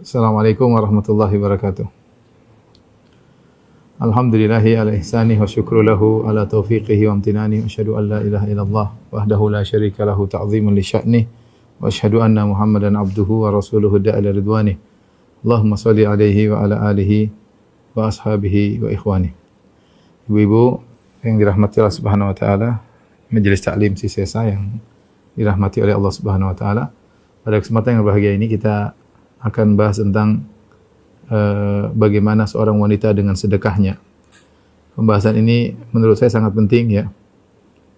Assalamualaikum warahmatullahi wabarakatuh. Alhamdulillahi ala ihsani wa syukru lahu ala taufiqihi wa amtinani wa asyhadu an la ilaha illallah wahdahu la syarika lahu ta'zimun li sya'nih wa asyhadu anna Muhammadan abduhu wa rasuluhu da'ila ridwani. Allahumma shalli alaihi wa ala alihi wa ashabihi wa ikhwani. Ibu-ibu yang dirahmati Allah Subhanahu wa taala, majelis taklim Sisesa yang dirahmati oleh Allah Subhanahu wa taala. Pada kesempatan yang berbahagia ini kita akan bahas tentang bagaimana seorang wanita dengan sedekahnya. Pembahasan ini menurut saya sangat penting ya,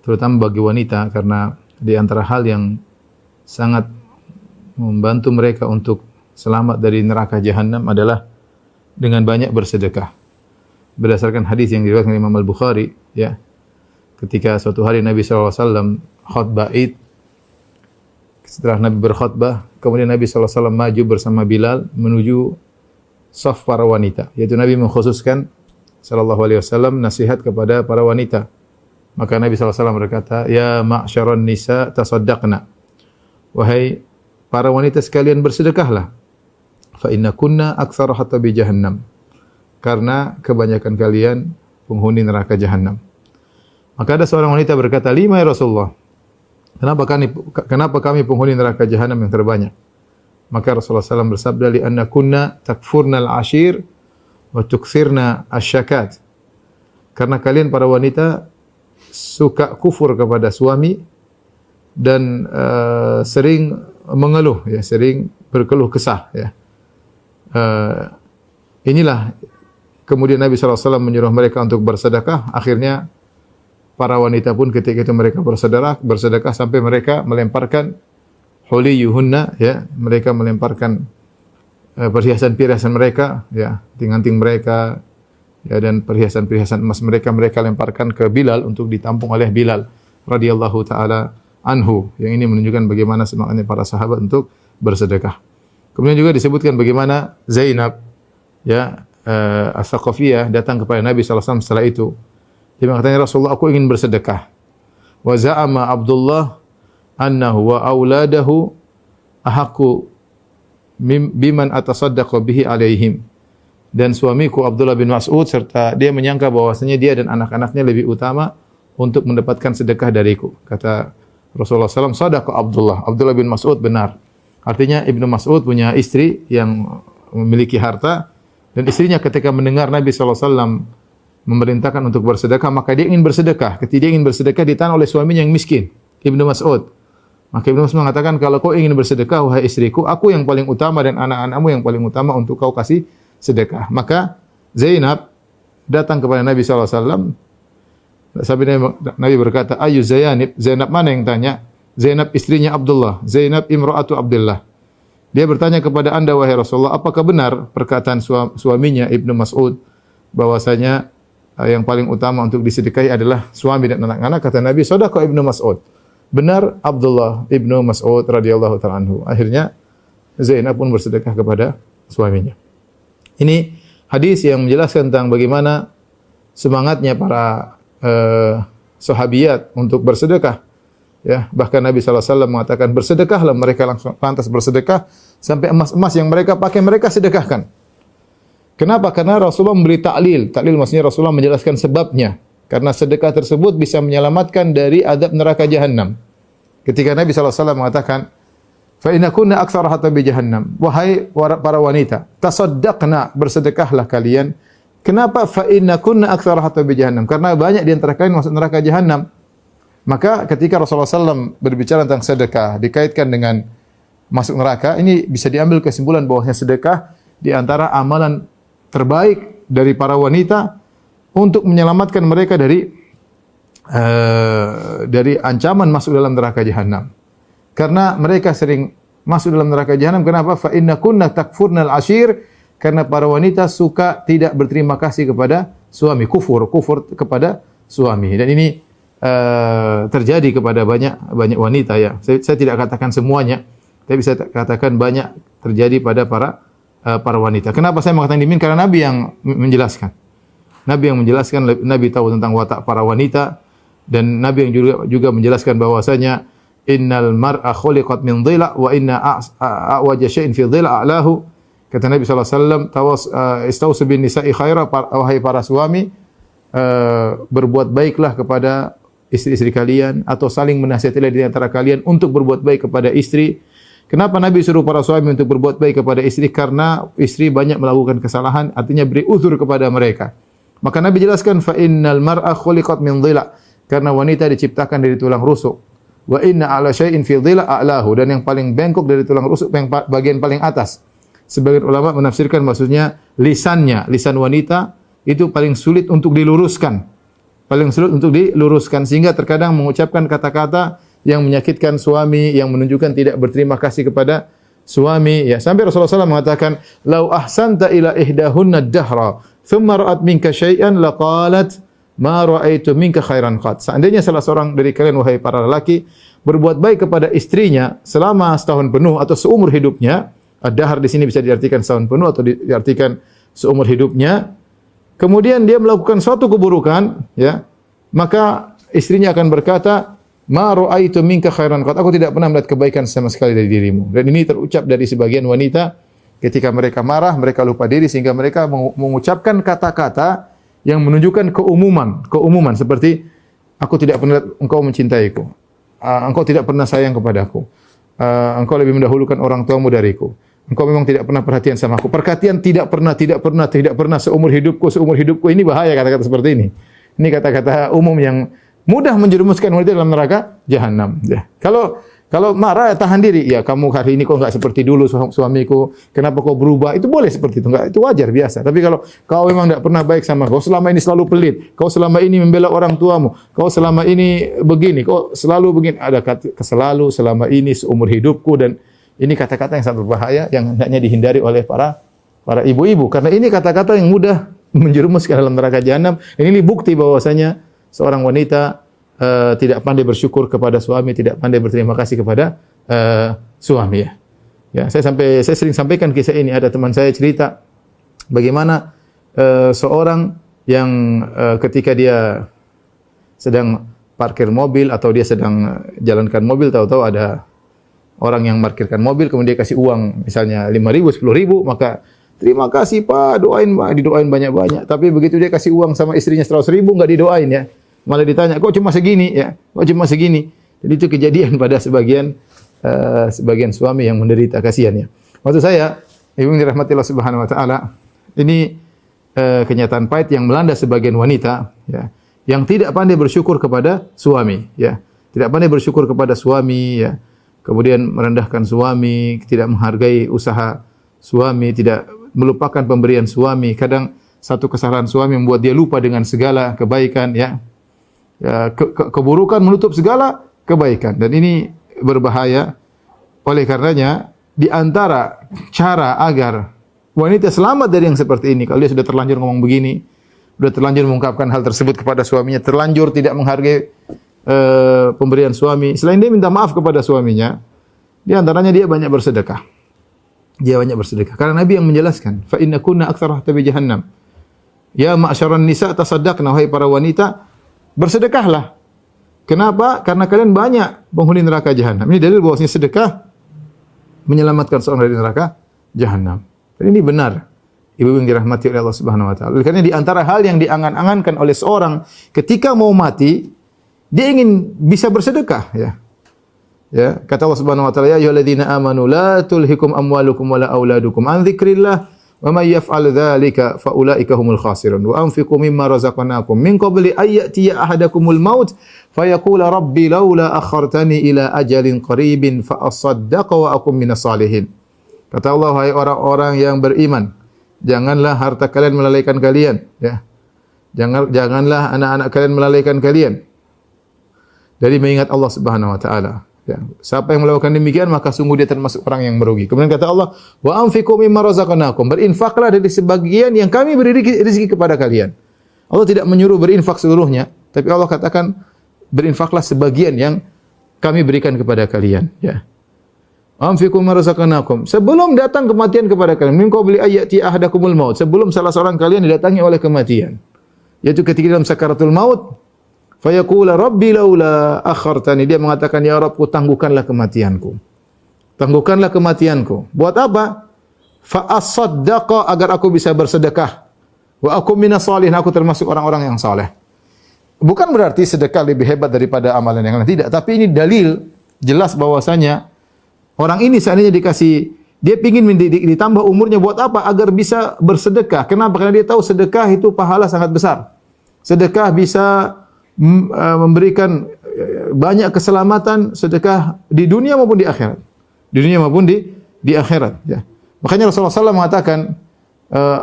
terutama bagi wanita karena di antara hal yang sangat membantu mereka untuk selamat dari neraka jahanam adalah dengan banyak bersedekah. Berdasarkan hadis yang diriwayatkan oleh Imam Al-Bukhari ya, ketika suatu hari Nabi SAW khutbah Id. Setelah Nabi berkhutbah, kemudian Nabi SAW maju bersama Bilal menuju saf para wanita. Yaitu Nabi mengkhususkan SAW nasihat kepada para wanita. Maka Nabi SAW berkata, Ya ma'syaran nisa tasaddaqna. Wahai para wanita sekalian bersedekahlah. Fa inna kunna aktsara hatabi jahannam. Karena kebanyakan kalian penghuni neraka jahannam. Maka ada seorang wanita berkata, Lima ya Rasulullah. Kenapa kami penghuni neraka jahanam yang terbanyak? Maka Rasulullah SAW bersabda, li'anna kunna takfurna al-ashir wa tukthirna asyakat. Karena kalian para wanita suka kufur kepada suami dan sering mengeluh, ya, sering berkeluh kesah. Ya. Inilah kemudian Nabi SAW menyuruh mereka untuk bersedekah. Akhirnya para wanita pun ketika itu mereka bersedekah sampai mereka melemparkan huliyuhunna, ya, mereka melemparkan perhiasan-perhiasan mereka, ya, anting-anting mereka, ya, dan perhiasan-perhiasan emas mereka lemparkan ke Bilal untuk ditampung oleh Bilal radhiyallahu taala anhu. Yang ini menunjukkan bagaimana semangatnya para sahabat untuk bersedekah. Kemudian juga disebutkan bagaimana Zainab, ya, As-Saqafiyah datang kepada Nabi SAW setelah itu. Dia mengatakan, Rasulullah, aku ingin bersedekah. Wa za'ama Abdullah annahu wa auladahu ahaqqu biman atasaddaqa bihi alaihim. Dan suamiku Abdullah bin Mas'ud serta dia menyangka bahwasanya dia dan anak-anaknya lebih utama untuk mendapatkan sedekah dariku. Kata Rasulullah SAW, sadaqa Abdullah. Abdullah bin Mas'ud benar. Artinya Ibnu Mas'ud punya istri yang memiliki harta dan istrinya ketika mendengar Nabi SAW memerintahkan untuk bersedekah, maka dia ingin bersedekah. Ketika dia ingin bersedekah ditahan oleh suaminya yang miskin, Ibnu Mas'ud. Maka Ibnu Mas'ud mengatakan, kalau kau ingin bersedekah, wahai istriku, aku yang paling utama dan anak-anakmu yang paling utama untuk kau kasih sedekah. Maka Zainab datang kepada Nabi SAW. Sampai Nabi berkata, Ayu Zainab, Zainab mana yang tanya? Zainab istrinya Abdullah, Zainab imra'atu Abdullah. Dia bertanya kepada anda, wahai Rasulullah, apakah benar perkataan suaminya Ibnu Mas'ud bahwasanya yang paling utama untuk disedekahi adalah suami dan anak-anak? Kata Nabi, shadaqa Ibnu Mas'ud. Benar Abdullah Ibnu Mas'ud radhiyallahu ta'ala anhu. Akhirnya Zainab pun bersedekah kepada suaminya. Ini hadis yang menjelaskan tentang bagaimana semangatnya para sahabiyat untuk bersedekah. Ya, bahkan Nabi SAW mengatakan, bersedekahlah, mereka langsung pantas bersedekah sampai emas-emas yang mereka pakai mereka sedekahkan. Kenapa? Karena Rasulullah memberi ta'lil. Ta'lil maksudnya Rasulullah menjelaskan sebabnya. Karena sedekah tersebut bisa menyelamatkan dari adab neraka jahanam. Ketika Nabi SAW mengatakan, fa inna kunna aktsara hatabi jahannam. Wahai para wanita, tasaddaqna, bersedekahlah kalian. Kenapa fa inna kunna aktsara hatabi jahannam? Karena banyak di antara kalian masuk neraka jahanam. Maka ketika Rasulullah SAW berbicara tentang sedekah dikaitkan dengan masuk neraka, ini bisa diambil kesimpulan bahwasanya sedekah di antara amalan terbaik dari para wanita untuk menyelamatkan mereka dari ancaman masuk dalam neraka jahanam. Karena mereka sering masuk dalam neraka jahanam. Kenapa? Fa inna kunna takfurnal ashir. Karena para wanita suka tidak berterima kasih kepada suami, kufur kepada suami. Dan ini terjadi kepada banyak wanita ya. Saya tidak katakan semuanya, tapi saya katakan banyak terjadi pada para wanita. Kenapa saya mengatakan demikian? Karena Nabi yang menjelaskan. Nabi tahu tentang watak para wanita dan Nabi yang juga menjelaskan bahwasanya innal mar'a khuliqat min dhila wa inna a'waja syai'in fi dhila a'lahu. Kata Nabi SAW, istausu bin nisa'i khaira, wahai para suami, berbuat baiklah kepada istri-istri kalian, atau saling menasihatilah di antara kalian untuk berbuat baik kepada istri. Kenapa Nabi suruh para suami untuk berbuat baik kepada istri? Karena istri banyak melakukan kesalahan, artinya beri uzur kepada mereka. Maka Nabi jelaskan, fa innal mar'a khuliqat min dhila, karena wanita diciptakan dari tulang rusuk. Wa inna ala syai'in fi dhila a'lahu, dan yang paling bengkok dari tulang rusuk yang bagian paling atas. Sebagian ulama menafsirkan maksudnya lisannya, lisan wanita itu paling sulit untuk diluruskan. Paling sulit untuk diluruskan, sehingga terkadang mengucapkan kata-kata yang menyakitkan suami, yang menunjukkan tidak berterima kasih kepada suami. Ya, sampai Rasulullah SAW mengatakan, "Lau ahsanta ila ihdahunna ad-dahra, thumma ra'at minka syai'an laqalat ma ra'aitu minka khairan qat." Seandainya salah seorang dari kalian, wahai para lelaki, berbuat baik kepada istrinya selama setahun penuh atau seumur hidupnya, ad-dahr di sini bisa diartikan setahun penuh atau diartikan seumur hidupnya. Kemudian dia melakukan suatu keburukan, ya, maka istrinya akan berkata, "Ma ra'aitu minka khairan qat." Aku tidak pernah melihat kebaikan sama sekali dari dirimu. Dan ini terucap dari sebagian wanita ketika mereka marah, mereka lupa diri sehingga mereka mengucapkan kata-kata yang menunjukkan keumuman seperti, "Aku tidak pernah lihat engkau mencintaiku. Engkau tidak pernah sayang kepadaku. Engkau lebih mendahulukan orang tuamu dariku. Engkau memang tidak pernah perhatian sama aku." Perhatian tidak pernah seumur hidupku. Ini bahaya kata-kata seperti ini. Ini kata-kata umum yang mudah menjerumuskan wanita dalam neraka jahanam. Ya. Kalau marah, tahan diri. Ya, kamu hari ini kok enggak seperti dulu suamiku. Kenapa kau berubah? Itu boleh seperti itu. Enggak, itu wajar biasa. Tapi kalau kau memang enggak pernah baik sama kau, selama ini selalu pelit, kau selama ini membela orang tuamu, kau selama ini begini, kau selalu begini, ada kata selalu, selama ini, seumur hidupku, dan ini kata-kata yang sangat berbahaya yang hendaknya dihindari oleh para ibu-ibu, karena ini kata-kata yang mudah menjerumuskan dalam neraka jahanam. Ini bukti bahwasanya seorang wanita tidak pandai bersyukur kepada suami, tidak pandai berterima kasih kepada suami, ya. Ya, saya sering sampaikan kisah ini. Ada teman saya cerita bagaimana seorang yang ketika dia sedang parkir mobil atau dia sedang jalankan mobil, tahu-tahu ada orang yang parkirkan mobil, kemudian dia kasih uang misalnya 5.000, 10.000, maka terima kasih Pak, didoain banyak-banyak. Tapi begitu dia kasih uang sama istrinya 100.000, enggak didoain, ya. Malah ditanya, "Kok cuma segini?" ya. "Kok cuma segini?" Jadi itu kejadian pada sebagian suami yang menderita, kasihan, ya. Maksud saya, ibu yang dirahmati Allah Subhanahu wa taala, ini kenyataan pahit yang melanda sebagian wanita, ya, yang tidak pandai bersyukur kepada suami, ya. Tidak pandai bersyukur kepada suami, ya. Kemudian merendahkan suami, tidak menghargai usaha suami, tidak melupakan pemberian suami. Kadang satu kesalahan suami membuat dia lupa dengan segala kebaikan, ya. Keburukan menutup segala kebaikan, dan ini berbahaya. Oleh karenanya, di antara cara agar wanita selamat dari yang seperti ini, kalau dia sudah terlanjur ngomong begini, sudah terlanjur mengungkapkan hal tersebut kepada suaminya, terlanjur tidak menghargai pemberian suami, selain dia minta maaf kepada suaminya, di antaranya dia banyak bersedekah. Dia banyak bersedekah. Karena Nabi yang menjelaskan, "Fa inna kunna aktsara tahtabi jahannam." Ya ma'syaran nisa tasaddaqna, wahai para wanita, bersedekahlah. Kenapa? Karena kalian banyak penghuni neraka jahanam. Ini dalil bahwasanya sedekah menyelamatkan seorang dari neraka jahanam. Dan ini benar. Ibu yang dirahmati oleh Allah Subhanahu wa taala. Karena di antara hal yang diangan-angankan oleh seorang ketika mau mati, dia ingin bisa bersedekah, ya. Ya, kata Allah Subhanahu wa taala, "Ya ayyuhalladzina amanu la tulhikum amwalukum wala auladukum an dzikrillah wa may yaf'al dzalika fa ulaika humul khasirun wa anfiqu mimma razaqnakum min qabli ay ya'tiya ahadakumul maut fa yaqula rabbi laula akhartani ila ajalin qaribin fa asaddaqa wa akum minas salihin." Kata Allah, "Hai orang-orang yang beriman, janganlah harta kalian melalaikan kalian, ya. Janganlah anak-anak kalian melalaikan kalian dari mengingat Allah Subhanahu wa taala. Ya, siapa yang melakukan demikian maka sungguh dia termasuk orang yang merugi." Kemudian kata Allah, "Wa anfiqu mimma razaqnakum." Berinfaklah dari sebagian yang kami beri rezeki kepada kalian. Allah tidak menyuruh berinfak seluruhnya, tapi Allah katakan berinfaklah sebagian yang kami berikan kepada kalian, ya. Anfiqu mimma razaqnakum. Sebelum datang kematian kepada kalian, min qabli ayati ahadakumul maut. Sebelum salah seorang kalian didatangi oleh kematian. Yaitu ketika dalam sakaratul maut, fayaqula rabbi laula akhartani, dia mengatakan, "Ya Rabbku, tangguhkanlah kematianku." Tangguhkanlah kematianku. Buat apa? fa asaddaqa agar aku bisa bersedekah. Wa aku minas shalihin, aku termasuk orang-orang yang saleh. Bukan berarti sedekah lebih hebat daripada amalan yang lain, tidak, tapi ini dalil jelas bahwasanya orang ini seandainya dikasih, dia ingin ditambah umurnya buat apa? Agar bisa bersedekah. Kenapa? Karena dia tahu sedekah itu pahala sangat besar. Sedekah bisa memberikan banyak keselamatan, sedekah di dunia maupun di akhirat. Di dunia maupun di akhirat, ya. Makanya Rasulullah SAW mengatakan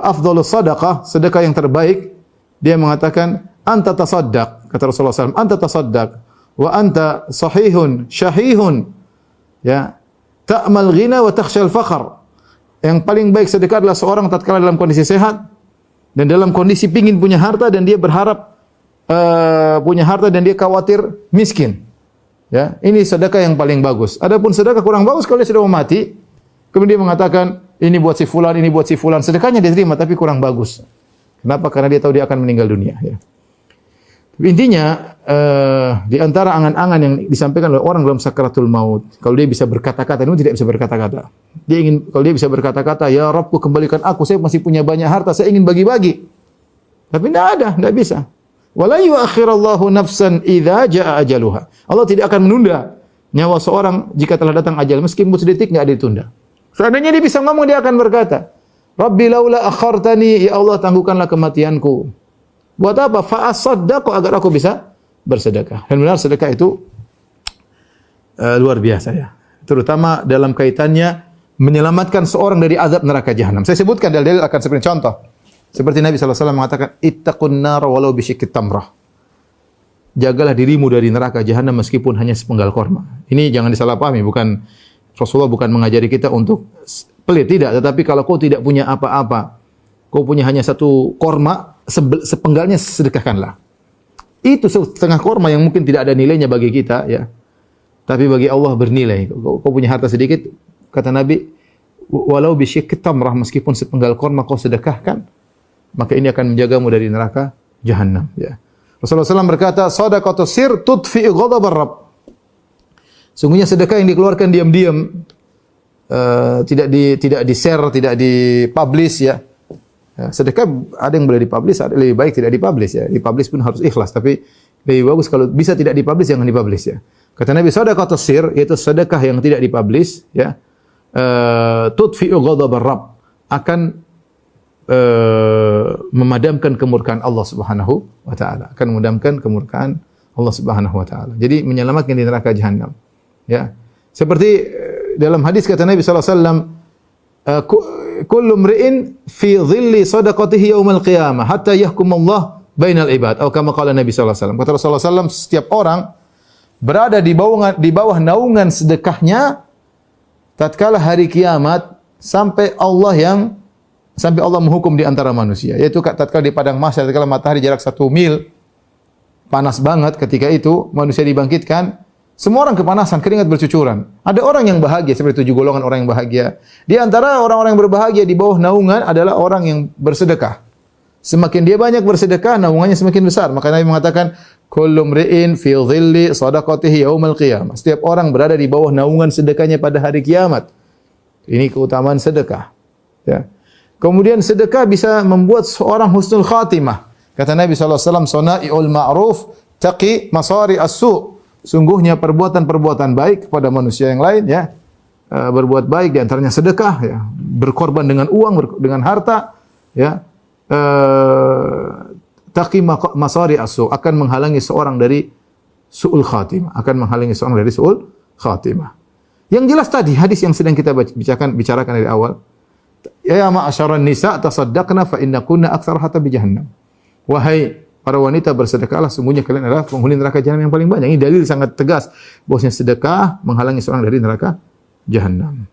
afdhalus sadaqah, sedekah yang terbaik, dia mengatakan anta tasaddaq, kata Rasulullah SAW, anta tasaddaq wa anta sahihun syahihun, ya, ta'mal ghina wa takhshal fakhr. Yang paling baik sedekah adalah seorang tatkala dalam kondisi sehat dan dalam kondisi pingin punya harta dan dia berharap punya harta dan dia khawatir miskin. Ya, ini sedekah yang paling bagus. Adapun sedekah kurang bagus kalau dia sudah mau mati, kemudian dia mengatakan ini buat si fulan, ini buat si fulan. Sedekahnya diterima tapi kurang bagus. Kenapa? Karena dia tahu dia akan meninggal dunia, ya. Intinya di antara angan-angan yang disampaikan oleh orang dalam sakaratul maut, kalau dia bisa berkata-kata, ini tidak bisa berkata-kata. Dia ingin, kalau dia bisa berkata-kata, ya Rabbku kembalikan aku, saya masih punya banyak harta, saya ingin bagi-bagi. Tapi tidak bisa. Wala yuakhirallahu nafsan idza jaa ajaluha. Allah tidak akan menunda nyawa seorang jika telah datang ajal, meskipun sedetik enggak ditunda. Seandainya dia bisa ngomong, dia akan berkata, Rabbi laula akhartani, ya Allah tangguhkanlah kematianku. Buat apa? Fa asaddaq, agar aku bisa bersedekah. Dan benar sedekah itu luar biasa, ya. Terutama dalam kaitannya menyelamatkan seorang dari azab neraka jahanam. Saya sebutkan dalil akan seperti contoh. Seperti Nabi SAW mengatakan, ittaqun nar walau bisyikit tamrah. Jagalah dirimu dari neraka jahanam meskipun hanya sepenggal korma. Ini jangan disalahpahami, bukan Rasulullah bukan mengajari kita untuk pelit, tidak. Tetapi kalau kau tidak punya apa-apa, kau punya hanya satu korma, sepenggalnya sedekahkanlah. Itu setengah korma yang mungkin tidak ada nilainya bagi kita, ya. Tapi bagi Allah bernilai. Kau punya harta sedikit, kata Nabi, walau bisyikit tamrah, meskipun sepenggal korma kau sedekahkan, maka ini akan menjagamu dari neraka jahanam, ya. Rasulullah SAW berkata, sadaqatus sir tudfi'u ghadabar rabb. Sungguhnya sedekah yang dikeluarkan diam-diam, tidak di-share, tidak di-publish, ya. Ya, sedekah ada yang boleh dipublish, ada lebih baik tidak dipublish, ya. Dipublish pun harus ikhlas, tapi lebih bagus kalau bisa tidak dipublish, jangan dipublish, ya. Kata Nabi, sadaqatus sir, yaitu sedekah yang tidak dipublish, ya, tudfi'u ghadabar rabb, akan memadamkan kemurkaan Allah Subhanahu wa taala, akan memadamkan kemurkaan Allah Subhanahu wa taala. Jadi menyelamatkan di neraka jahanam, ya. Seperti dalam hadis kata Nabi sallallahu alaihi wasallam, kullu mri'in fi dhilli sadaqatihi yaumal qiyamah hatta yahkumallah bainal ibad. Atau kama qala Nabi sallallahu alaihi wasallam. Kata Rasulullah sallallahu alaihi wasallam, setiap orang berada di bawah naungan sedekahnya tatkala hari kiamat sampai Allah menghukum di antara manusia. Yaitu tatkala di padang mahsyar, tatkala matahari jarak 1 mil, panas banget, ketika itu manusia dibangkitkan, semua orang kepanasan, keringat bercucuran. Ada orang yang bahagia, seperti 7 golongan orang yang bahagia. Di antara orang-orang yang berbahagia di bawah naungan adalah orang yang bersedekah. Semakin dia banyak bersedekah, naungannya semakin besar. Maka Nabi mengatakan, kullu mri'in fi dhilli sadaqatihi yaumal qiyamah. Setiap orang berada di bawah naungan sedekahnya pada hari kiamat. Ini keutamaan sedekah, ya. Kemudian sedekah bisa membuat seorang husnul khatimah. Kata Nabi SAW, sona'i'ul ma'ruf taqi masari as-su'. Sungguhnya perbuatan-perbuatan baik kepada manusia yang lain, ya, berbuat baik di antaranya sedekah, ya, berkorban dengan uang, dengan harta, ya, taqi masari as-su', akan menghalangi seorang dari su'ul khatimah, akan menghalangi seorang dari su'ul khatimah. Yang jelas tadi hadis yang sedang kita bicarakan dari awal, ya ma'asyaran nisa tasaddaqna fa innakunna aktsar hatta bi jahannam. Wahai para wanita, bersedekahlah, sungguhnya kalian adalah penghuni neraka jahanam yang paling banyak. Ini dalil sangat tegas bahwasanya sedekah menghalangi seorang dari neraka jahanam.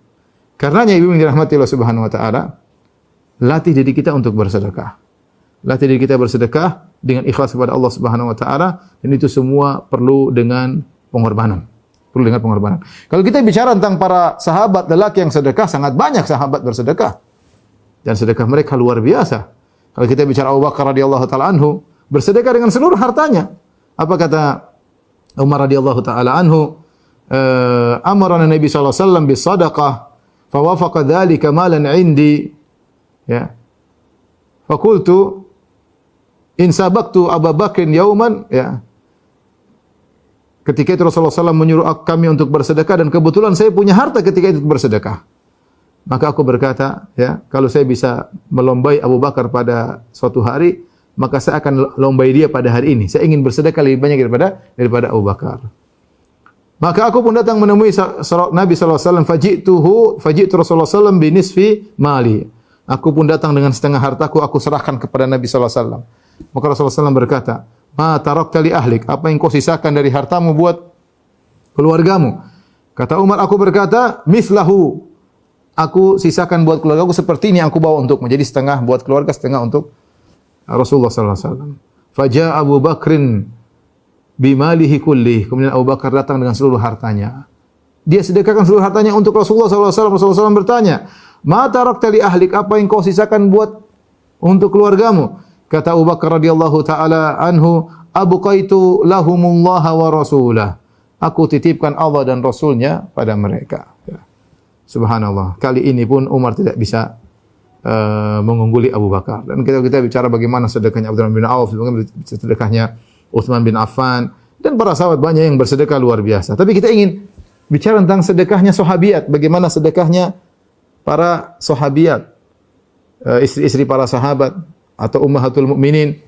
Karenanya ibu yang dirahmati Allah Subhanahu wa taala, latih diri kita untuk bersedekah. Latih diri kita bersedekah dengan ikhlas kepada Allah Subhanahu wa taala, dan itu semua perlu dengan pengorbanan. Perlu dengan pengorbanan. Kalau kita bicara tentang para sahabat lelaki yang sedekah, sangat banyak sahabat bersedekah. Dan sedekah mereka luar biasa. Kalau kita bicara Abu Bakar radhiyallahu taala anhu, bersedekah dengan seluruh hartanya. Apa kata Umar radhiyallahu taala anhu? Amarana Nabi sallallahu alaihi wasallam bisadaqah fa wafaqa dzalika malan 'indi. Ya. Fakultu in sabaqtu Abu Bakrin yauman, ya. Ketika itu Rasulullah SAW menyuruh kami untuk bersedekah dan kebetulan saya punya harta ketika itu bersedekah. Maka aku berkata, ya, kalau saya bisa melombai Abu Bakar pada suatu hari, maka saya akan lombai dia pada hari ini. Saya ingin bersedekah lebih banyak daripada Abu Bakar. Maka aku pun datang menemui Nabi SAW. Faji'tu Rasulullah SAW binisfi mali. Aku pun datang dengan setengah hartaku, aku serahkan kepada Nabi SAW. Maka Rasulullah SAW berkata, ma tarakta li ahlik, apa yang kau sisakan dari hartamu buat keluargamu? Kata Umar, aku berkata, mislahu, aku sisakan buat keluargaku seperti ini yang aku bawa untukmu. Jadi setengah buat keluarga, setengah untuk Rasulullah sallallahu alaihi wasallam. Faja Abu Bakrin bimalihi kulli. Kemudian Abu Bakar datang dengan seluruh hartanya. Dia sedekahkan seluruh hartanya untuk Rasulullah sallallahu alaihi wasallam. Rasulullah SAW bertanya, ma tarakta li ahlik, apa yang kau sisakan buat untuk keluargamu? Kata Abu Bakar radhiyallahu taala anhu, abqaitu lahumullah wa rasulah. Aku titipkan Allah dan Rasulnya pada mereka. Ya. Subhanallah. Kali ini pun Umar tidak bisa mengungguli Abu Bakar. Dan kita bicara bagaimana sedekahnya Abdurrahman bin Auf, bagaimana sedekahnya Utsman bin Affan, dan para sahabat banyak yang bersedekah luar biasa. Tapi kita ingin bicara tentang sedekahnya sahabiat, bagaimana sedekahnya para sahabiat, istri-istri para sahabat atau ummahatul mukminin,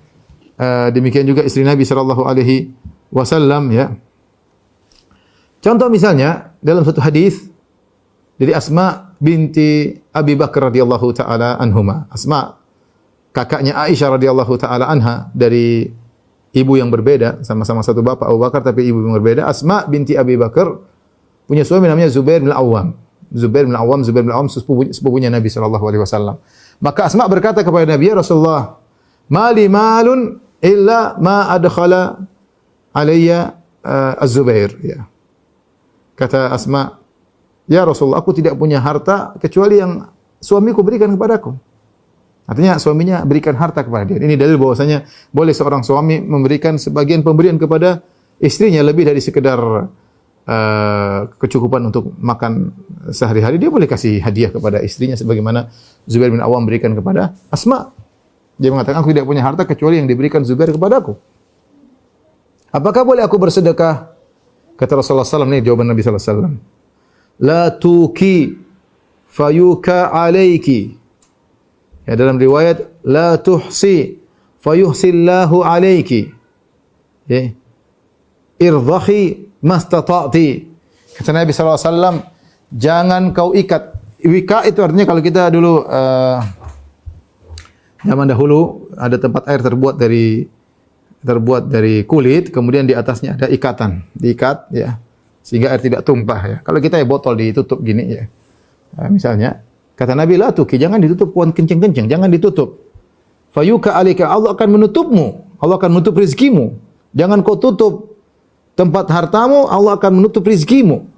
demikian juga istri Nabi sallallahu alaihi wasallam, ya. Contoh misalnya dalam satu hadis dari Asma binti Abi Bakar radhiyallahu taala anhuma. Asma kakaknya Aisyah radhiyallahu taala anha, dari ibu yang berbeda, sama-sama satu bapak Abu Bakar tapi ibu yang berbeda. Asma binti Abi Bakar punya suami namanya Zubair bin Awam. Zubair bin Awam sepupunya Nabi sallallahu alaihi wasallam. Maka Asma berkata kepada Nabi, ya Rasulullah, mali malun illa ma adkhala alayya Az-Zubair, ya. Kata Asma, ya Rasulullah, aku tidak punya harta kecuali yang suamiku berikan kepadaku. Artinya suaminya berikan harta kepada dia. Ini dalil bahwasanya boleh seorang suami memberikan sebagian pemberian kepada istrinya lebih dari sekedar kecukupan untuk makan sehari-hari. Dia boleh kasih hadiah kepada istrinya sebagaimana Zubair bin Awam berikan kepada Asma. Dia mengatakan, aku tidak punya harta kecuali yang diberikan Zubair kepadaku. Apakah boleh aku bersedekah? Kata Rasulullah SAW, ini jawaban Nabi SAW. La tuki fayuka alaiki. Ya, dalam riwayat, la tuhsi fayuhsillahu alaiki. Ya. Irdhahi mastata'ti. Kata Nabi SAW, jangan kau ikat. Wika itu artinya kalau kita dulu, zaman dahulu ada tempat air terbuat dari kulit, kemudian di atasnya ada ikatan, diikat, ya, sehingga air tidak tumpah, ya. Kalau kita ya botol ditutup gini, ya. Nah, misalnya, kata Nabi, la tuki, jangan ditutup kenceng-kenceng, jangan ditutup. Fayuka alika, Allah akan menutupmu, Allah akan menutup rizkimu. Jangan kau tutup tempat hartamu, Allah akan menutup rizkimu.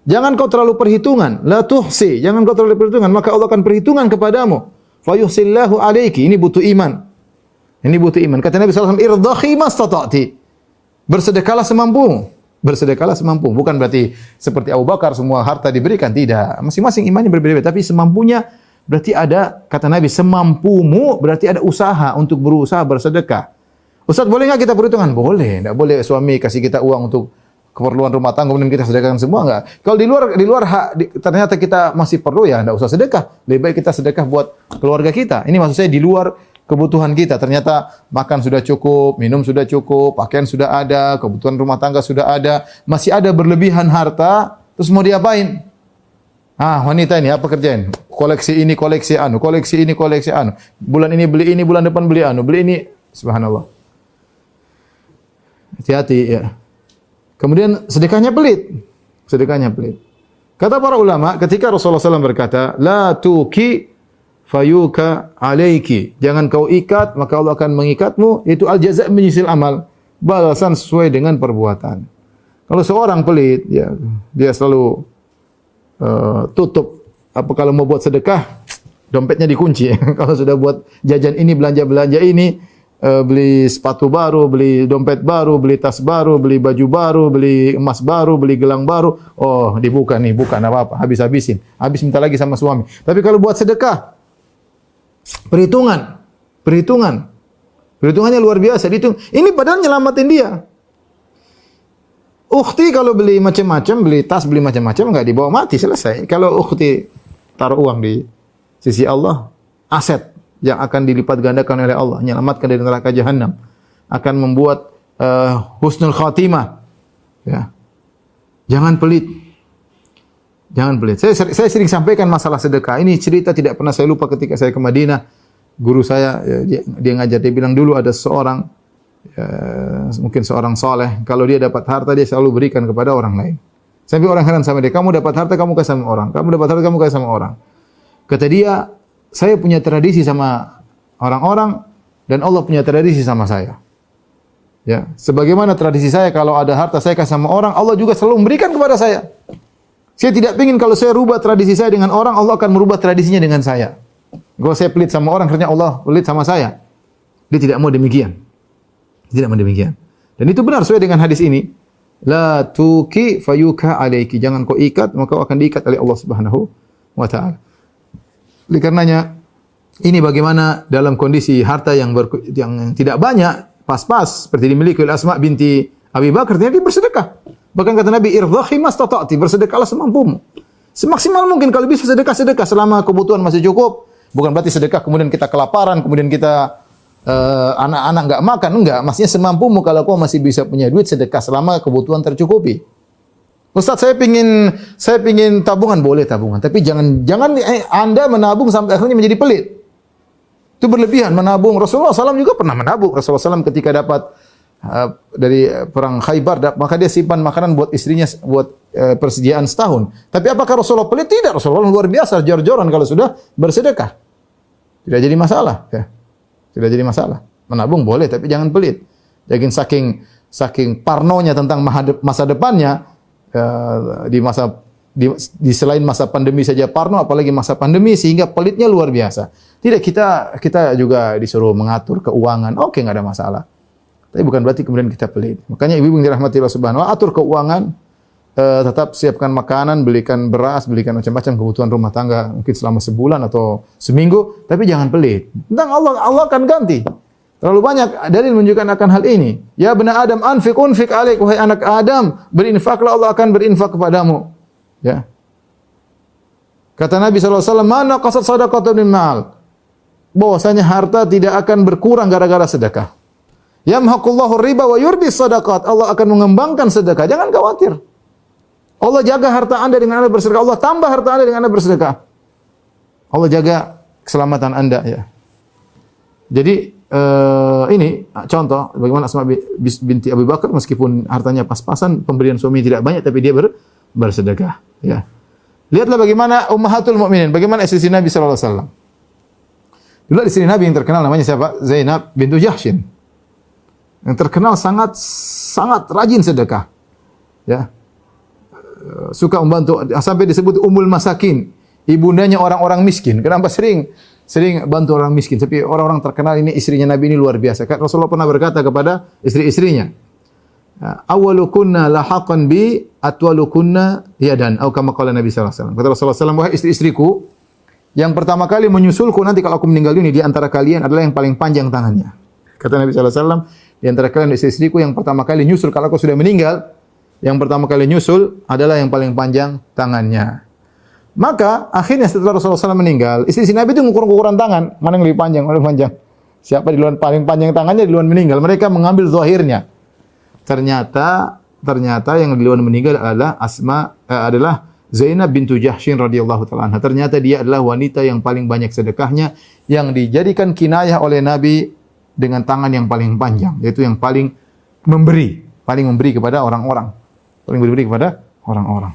Jangan kau terlalu perhitungan, la tuhsi, jangan kau terlalu perhitungan, maka Allah akan perhitungan kepadamu. Fayuhsillahu alaiki, ini butuh iman. Ini butuh iman. Kata Nabi SAW, irdhahi mastata'ti. Bersedekahlah semampu. Bersedekahlah semampu. Bukan berarti seperti Abu Bakar semua harta diberikan. Tidak. Masing-masing imannya berbeda-beda. Tapi semampunya berarti ada, kata Nabi, semampumu berarti ada usaha untuk berusaha bersedekah. Ustaz, boleh nggak kita perhitungan? Boleh. Tidak boleh suami kasih kita uang untuk keperluan rumah tangga kemudian kita sedekahkan semua, enggak. Kalau di luar hak, ternyata kita masih perlu, ya enggak usah sedekah. Lebih baik kita sedekah buat keluarga kita. Ini maksud saya di luar kebutuhan kita. Ternyata makan sudah cukup, minum sudah cukup, pakaian sudah ada, kebutuhan rumah tangga sudah ada, masih ada berlebihan harta, terus mau diapain? Wanita ini apa kerjain? Koleksi ini, koleksi anu, koleksi ini, koleksi anu. Bulan ini beli ini, bulan depan beli anu, beli ini. Subhanallah. Hati-hati, ya. Kemudian sedekahnya pelit. Sedekahnya pelit. Kata para ulama, ketika Rasulullah SAW berkata, la tuki fayuka alaiki. Jangan kau ikat, maka Allah akan mengikatmu. Itu al-jaza' menyisil amal. Balasan sesuai dengan perbuatan. Kalau seorang pelit, ya, dia selalu tutup. Kalau mau buat sedekah, dompetnya dikunci. Kalau sudah buat jajan ini, belanja-belanja ini, beli sepatu baru, beli dompet baru, beli tas baru, beli baju baru, beli emas baru, beli gelang baru. Oh, dibuka nih, bukan apa-apa, habis-habisin. Habis minta lagi sama suami. Tapi kalau buat sedekah, perhitungannya luar biasa. Dihitung. Ini padahal nyelamatin dia. Ukhti kalau beli macam-macam, beli tas, beli macam-macam, enggak dibawa mati, selesai. Kalau ukhti taruh uang di sisi Allah, aset yang akan dilipat gandakan oleh Allah, menyelamatkan dari neraka jahanam, akan membuat husnul khatimah. Ya. Jangan pelit. Jangan pelit. Saya sering sampaikan masalah sedekah. Ini cerita tidak pernah saya lupa ketika saya ke Madinah. Guru saya dia ngajar, dia bilang dulu ada seorang mungkin seorang soleh, kalau dia dapat harta dia selalu berikan kepada orang lain. Sampai orang heran sama dia, kamu dapat harta kamu kasih sama orang, kamu dapat harta kamu kasih sama orang. Kata dia, saya punya tradisi sama orang-orang dan Allah punya tradisi sama saya. Ya, sebagaimana tradisi saya kalau ada harta saya kasih sama orang, Allah juga selalu memberikan kepada saya. Saya tidak ingin kalau saya rubah tradisi saya dengan orang, Allah akan merubah tradisinya dengan saya. Kalau saya pelit sama orang, akhirnya Allah pelit sama saya. Dia tidak mau demikian. Tidak mau demikian. Dan itu benar sesuai dengan hadis ini. La tuki fayuka alaiki. Jangan kau ikat, maka kau akan diikat oleh Allah Subhanahu wa taala. Oleh karenanya ini bagaimana dalam kondisi harta yang tidak banyak, pas-pas seperti dimiliki oleh Asma binti Abi Bakar, dia bersedekah. Bahkan kata Nabi, irdhahi mastata'ti, bersedekahlah semampumu. Semaksimal mungkin kalau bisa sedekah selama kebutuhan masih cukup. Bukan berarti sedekah kemudian kita kelaparan, kemudian kita anak-anak enggak makan, enggak. Maksudnya semampumu kalau kau masih bisa punya duit, sedekah selama kebutuhan tercukupi. Ustaz, saya pingin tabungan, boleh tabungan, tapi jangan Anda menabung sampai akhirnya menjadi pelit. Itu berlebihan menabung. Rasulullah SAW juga pernah menabung. Rasulullah SAW ketika dapat dari perang Khaybar, maka dia simpan makanan buat istrinya buat persediaan setahun. Tapi apakah Rasulullah pelit? Tidak. Rasulullah luar biasa, jor-joran kalau sudah bersedekah. Tidak jadi masalah. Ya. Tidak jadi masalah. Menabung boleh, tapi jangan pelit. Jadi saking parnonya tentang masa depannya, di selain masa pandemi saja parno, apalagi masa pandemi, sehingga pelitnya luar biasa. Tidak, kita juga disuruh mengatur keuangan. Oke, nggak ada masalah. Tapi bukan berarti kemudian kita pelit. Makanya ibu-ibu yang dirahmati Allah Subhanahu wa taala, atur keuangan, tetap siapkan makanan, belikan beras, belikan macam-macam kebutuhan rumah tangga mungkin selama sebulan atau seminggu, tapi jangan pelit. Tentang Allah akan ganti. Terlalu banyak dalil menunjukkan akan hal ini. Ya bani Adam, unfik alaik, wahai anak Adam, berinfaklah, Allah akan berinfak kepadamu. Ya. Kata Nabi SAW, mana qasad sadaqatun min ma'al. Bahwasanya harta tidak akan berkurang gara-gara sedekah. Yamhaqullahu riba wa yurbi sadaqat. Allah akan mengembangkan sedekah. Jangan khawatir. Allah jaga harta Anda dengan Anda bersedekah. Allah tambah harta Anda dengan Anda bersedekah. Allah jaga keselamatan Anda, ya. Jadi ini contoh bagaimana Asma binti Abu Bakar meskipun hartanya pas-pasan, pemberian suami tidak banyak, tapi dia bersedekah, ya. Lihatlah bagaimana ummahatul mukminin, bagaimana istri Nabi sallallahu alaihi wasallam. Dulu istri Nabi yang terkenal namanya siapa? Zainab bintu Jahsyin. Yang terkenal sangat rajin sedekah. Ya. Suka membantu, sampai disebut Ummul Masakin, ibundanya orang-orang miskin. Kenapa sering bantu orang miskin? Tapi orang-orang terkenal ini istrinya Nabi ini luar biasa. Rasulullah pernah berkata kepada istri-istrinya, "Awwalukunna lahaqan bi atwalukunna yadan." Atau kama qala Nabi sallallahu alaihi wasallam. Kata Rasulullah SAW, "Wahai istri-istriku, yang pertama kali menyusulku nanti kalau aku meninggal dunia di antara kalian adalah yang paling panjang tangannya." Kata Nabi sallallahu alaihi wasallam, di antara kalian istri-istriku yang pertama kali nyusul kalau aku sudah meninggal, yang pertama kali nyusul adalah yang paling panjang tangannya. Maka akhirnya setelah Rasulullah SAW meninggal, istri Nabi itu ngukur-ngukuran tangan, mana yang lebih panjang, mana yang panjang. Siapa di luar paling panjang tangannya di luar meninggal. Mereka mengambil zahirnya. Ternyata yang di luar meninggal adalah Zainab bintu Jahsyin radhiyallahu taala anha. Ternyata dia adalah wanita yang paling banyak sedekahnya, yang dijadikan kinayah oleh Nabi dengan tangan yang paling panjang, yaitu yang paling memberi kepada orang-orang. Paling memberi kepada orang-orang.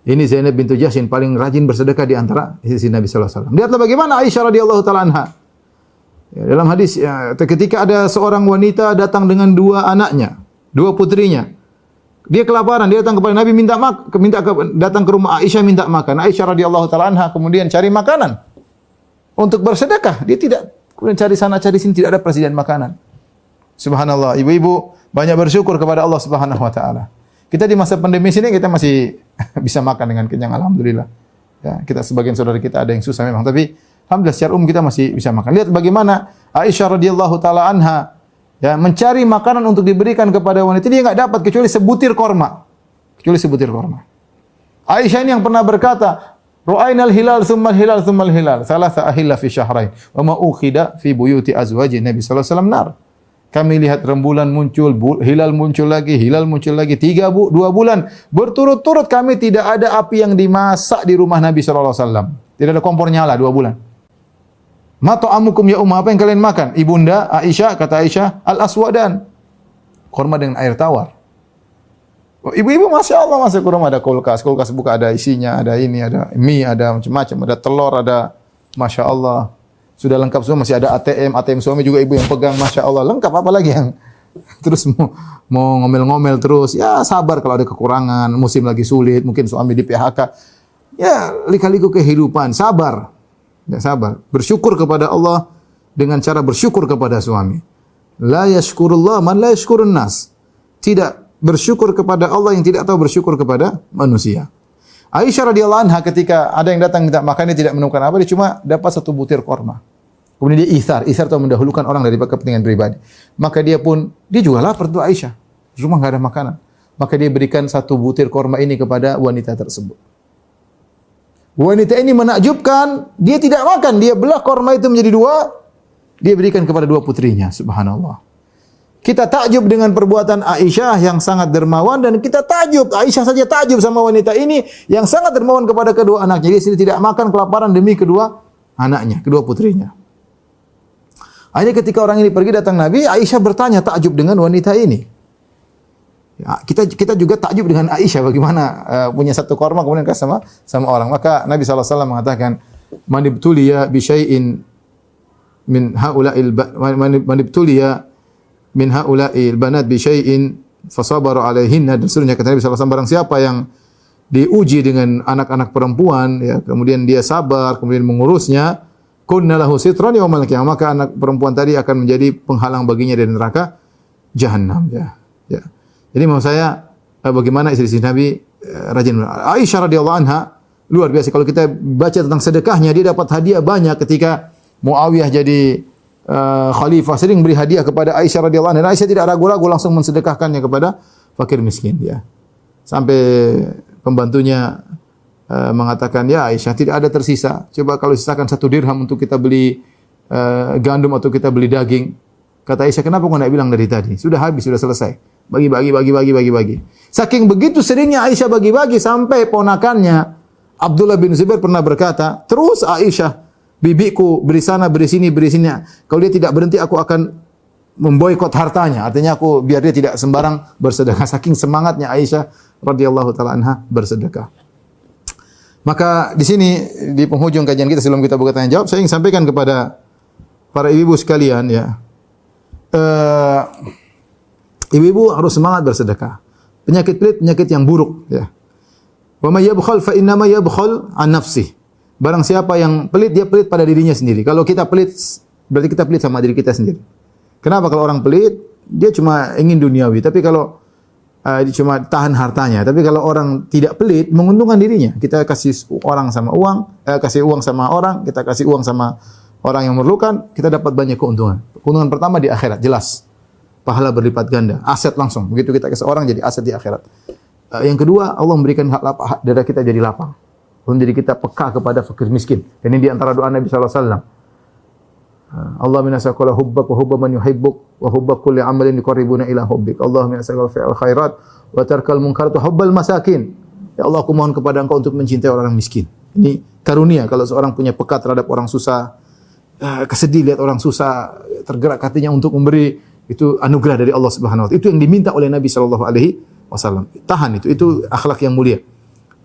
Ini Zainab bintu Jahsyin paling rajin bersedekah di antara istri Nabi sallallahu alaihi wasallam. Lihatlah bagaimana Aisyah radhiyallahu taala anha. Ya, dalam hadis ketika ada seorang wanita datang dengan dua anaknya, dua putrinya. Dia kelaparan, dia datang kepada Nabi datang ke rumah Aisyah minta makan. Aisyah radhiyallahu taala anha kemudian cari makanan untuk bersedekah. Dia tidak Kemudian cari sana cari sini tidak ada persediaan makanan. Subhanallah, ibu-ibu banyak bersyukur kepada Allah Subhanahu wa taala. Kita di masa pandemi sini kita masih bisa makan dengan kenyang, alhamdulillah. Ya, kita sebagian saudara kita ada yang susah memang, tapi alhamdulillah secara umum kita masih bisa makan. Lihat bagaimana Aisyah radhiyallahu taala anha ya mencari makanan untuk diberikan kepada wanita, dia enggak dapat kecuali sebutir korma. Kecuali sebutir korma. Aisyah ini yang pernah berkata, "Ra'ainal hilal tsummal hilal tsummal hilal, thalatha ahilla fi syahrain, wa ma ukhida fi buyuti azwaji Nabi sallallahu alaihi wasallam nar." Kami lihat rembulan muncul, hilal muncul lagi, 2 bulan berturut-turut kami tidak ada api yang dimasak di rumah Nabi sallallahu alaihi wasallam. Tidak ada kompor nyala 2 bulan. Ma ta'amukum ya ummah, apa yang kalian makan? Ibunda Aisyah, kata Aisyah, al-aswadan. Korma dengan air tawar. Ibu-ibu Masya Allah masuk ke rumah ada kulkas buka ada isinya, ada ini, ada mie, ada macam-macam, ada telur, ada Masya Allah. Sudah lengkap semua, masih ada ATM suami juga ibu yang pegang, Masya Allah, lengkap, apa lagi yang terus mau ngomel-ngomel terus, ya sabar kalau ada kekurangan, musim lagi sulit, mungkin suami di PHK, ya lika-liku kehidupan, sabar, ya sabar, bersyukur kepada Allah dengan cara bersyukur kepada suami. La yashkurullah man la yashkurun nas, tidak bersyukur kepada Allah yang tidak tahu bersyukur kepada manusia. Aisyah radhiyallahu anha ketika ada yang datang minta makan, dia tidak menemukan apa, dia cuma dapat 1 butir korma. Kemudian dia isar itu mendahulukan orang dari kepentingan pribadi. Maka dia juga lapar tuh Aisyah. Di rumah enggak ada makanan. Maka dia berikan 1 butir korma ini kepada wanita tersebut. Wanita ini menakjubkan, dia tidak makan, dia belah korma itu menjadi 2, dia berikan kepada 2 putrinya, subhanallah. Kita takjub dengan perbuatan Aisyah yang sangat dermawan, dan kita takjub, Aisyah saja takjub sama wanita ini yang sangat dermawan kepada kedua anaknya. Dia sendiri tidak makan kelaparan demi kedua anaknya, kedua putrinya. Akhirnya ketika orang ini pergi datang Nabi, Aisyah bertanya takjub dengan wanita ini. Ya, kita juga takjub dengan Aisyah bagaimana punya 1 korma kemudian kasih sama orang. Maka Nabi SAW mengatakan, "Man ibtuliya bi syai'in min haula'il min haula'il banat bi syai'in fasabaru 'alaihinna." Dan seterusnya kata Nabi sallallahu alaihi wasallam, barang siapa yang diuji dengan anak-anak perempuan ya, kemudian dia sabar, kemudian mengurusnya, kunna lahu sitran yaumil qiyamah, maka anak perempuan tadi akan menjadi penghalang baginya dari neraka jahanam ya. Ya. Jadi maksud saya bagaimana istri-istri Nabi rajin. Aisyah radhiyallahu anha luar biasa, kalau kita baca tentang sedekahnya, dia dapat hadiah banyak ketika Muawiyah jadi khalifah, sering beri hadiah kepada Aisyah radhiyallahu anha. Dan Aisyah tidak ragu-ragu langsung mensedekahkannya kepada fakir miskin ya. Sampai pembantunya mengatakan, "Ya Aisyah, tidak ada tersisa. Coba kalau sisakan 1 dirham untuk kita beli gandum atau kita beli daging." Kata Aisyah, "Kenapa kau tidak bilang dari tadi? Sudah habis, sudah selesai. Bagi. Saking begitu seringnya Aisyah bagi-bagi sampai ponakannya Abdullah bin Zubair pernah berkata, "Terus Aisyah, bibiku beri sana, beri sini. Kalau dia tidak berhenti, aku akan memboikot hartanya." Artinya aku biar dia tidak sembarang bersedekah. Saking semangatnya Aisyah radhiyallahu taala anha bersedekah. Maka di sini di penghujung kajian kita sebelum kita buka tanya jawab, saya ingin sampaikan kepada para ibu sekalian ya. Ibu-ibu harus semangat bersedekah. Penyakit pelit, penyakit yang buruk ya. Wa may yabkhal fa inna ma yabkhal an nafsihi. Barang siapa yang pelit, dia pelit pada dirinya sendiri. Kalau kita pelit, berarti kita pelit sama diri kita sendiri. Kenapa? Kalau orang pelit, dia cuma ingin duniawi. Tapi kalau dia cuma tahan hartanya. Tapi kalau orang tidak pelit, menguntungkan dirinya. Kita kasih orang sama uang, kasih uang sama orang, kita kasih uang sama orang yang memerlukan, kita dapat banyak keuntungan. Keuntungan pertama di akhirat, jelas. Pahala berlipat ganda, aset langsung. Begitu kita kasih orang, jadi aset di akhirat. Yang kedua, Allah memberikan hak dada kita jadi lapang. Jadi kita peka kepada fakir miskin. Dan ini di antara doa Nabi sallallahu alaihi wasallam. Allah min asaqala hubbak wa hubba man yuhibbuk wa hubba kulli amalin yuqarribuna ila hubbik. Allah min asaqala fi'al khairat wa tarkal munkarat wa hubbal masakin. Ya Allah, aku mohon kepada Engkau untuk mencintai orang miskin. Ini karunia kalau seorang punya peka terhadap orang susah, kesedih lihat orang susah, tergerak hatinya untuk memberi, itu anugerah dari Allah Subhanahu wa taala. Itu yang diminta oleh Nabi sallallahu alaihi wasallam. Tahan itu akhlak yang mulia.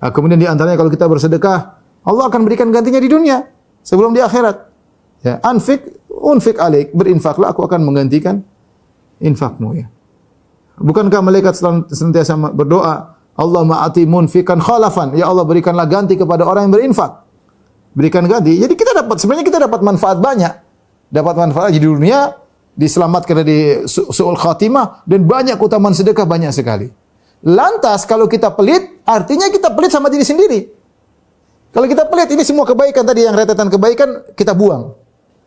Kemudian di antaranya kalau kita bersedekah, Allah akan berikan gantinya di dunia sebelum di akhirat. Ya, unfik alaik, berinfaklah, aku akan menggantikan infakmu ya. Bukankah malaikat senantiasa berdoa, Allahumma ati munfikan khalafan, ya Allah berikanlah ganti kepada orang yang berinfak. Berikan ganti. Jadi sebenarnya kita dapat manfaat banyak. dapat manfaat di dunia, diselamatkan dari su'ul khatimah, dan banyak keutamaan sedekah banyak sekali. Lantas kalau kita pelit, artinya kita pelit sama diri sendiri. Kalau kita pelit, ini semua kebaikan tadi yang rentetan kebaikan kita buang.